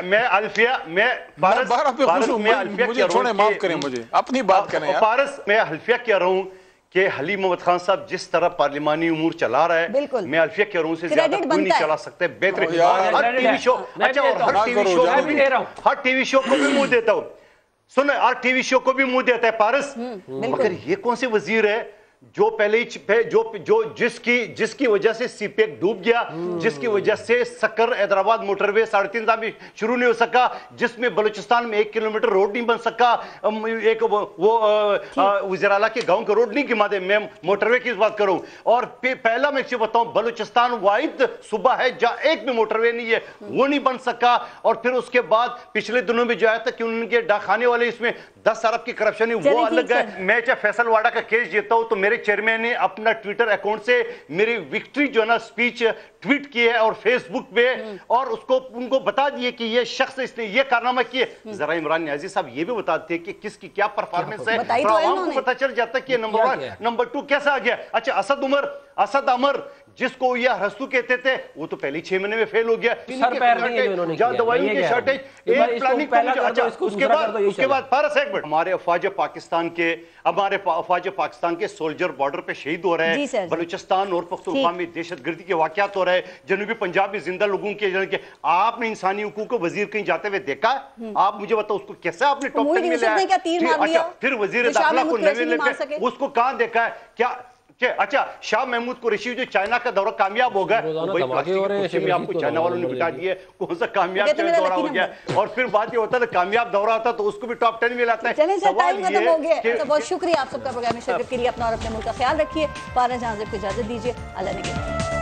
[SPEAKER 9] मैं अल्फिया, मैं 12 पे खुश हूं। मुझे छोड़े, माफ करें, मुझे अपनी बात करें। पारस, मैं अल्फिया कह रहा हूं कि हली मोहम्मद खान साहब जिस तरह पार्लिमानी उमूर चला रहा है, मैं अल्फिया कह रहा हूं, से ज्यादा कोई नहीं चला सकते। बेहतर हर टीवी शो, अच्छा, और हर टीवी शो को भी मुंह देता हूं। सुन, और टीवी शो को भी मुंह देता है पारस। मगर ये कौन से वजीर है जो पहले ही जिसकी वजह से सीपेक डूब गया, जिसकी वजह से सकर हैदराबाद मोटरवे 3.5 साल में शुरू नहीं हो सका, जिसमें बलूचिस्तान में 1 किलोमीटर रोड नहीं बन सका, एक वो उजराला के गांव का रोड नहीं गिमा दे, मैं मोटरवे की बात करूं। और पहला मैं बताऊं, बलूचिस्तान वाहिद सूबा है जहां एक भी मोटरवे नहीं है, वो नहीं बन सका। और फिर उसके बाद पिछले दिनों में जो आया था कि उनके डाकखाने वाले इसमें 10 अरब की करप्शन है, वो अलग है। मैं चाहे फैसल वाडा का केस जीता हूं तो मेरे चेयरमैन ने अपना ट्विटर अकाउंट से मेरी विक्ट्री जो ना स्पीच ट्वीट की है और फेसबुक पे, और उसको उनको बता दिए कि ये शख्स इसने ये कारनामा किए। जरा इमरान न्याजी साहब ये भी बताते हैं कि किसकी क्या परफॉर्मेंस है, तो आवाम को पता चल जाता है कि नंबर 1 नंबर 2 कैसा आ गया। अच्छा, असद अमर जिसको ये हरस्तू कहते थे, वो तो पहले 6 महीने में फेल हो गया। दवाइयों की शॉर्टेज, एक प्लानिंग, उसके बाद फारस एक मिनट, हमारे अफवाज पाकिस्तान के सोल्जर बॉर्डर पे शहीद हो रहे हैं, बलूचिस्तान और पख्तूनख्वा में दहशतगर्दी के वाकयात हो रहे हैं, जनूबी पंजाब में जिंदा लोगों के आपने इंसानी हुकूक को वजीर कहीं जाते हुए देखा? आप मुझे बताओ, उसको कैसे आपने टॉप 10 में लिया? फिर वजीर दाखिला को नवे उसको कहां देखा है क्या? अच्छा, शाह महमूद कुरैशी जो चाइना का दौरा कामयाब हो गया, आपको चाइना वालों ने बिठा दिए, कौन सा कामयाब दौरा हो गया? और फिर बात ये होता है कामयाब दौरा होता तो उसको भी टॉप 10 में लाता है।
[SPEAKER 2] चलिए सर, टाइम खत्म हो गया। तो बहुत शुक्रिया आप सबका प्रोग्राम में शिरकत के लिए। अपना और अपने मुल्क का ख्याल रखिए। पारस जहां को इजाजत दीजिए। अल्लाह ने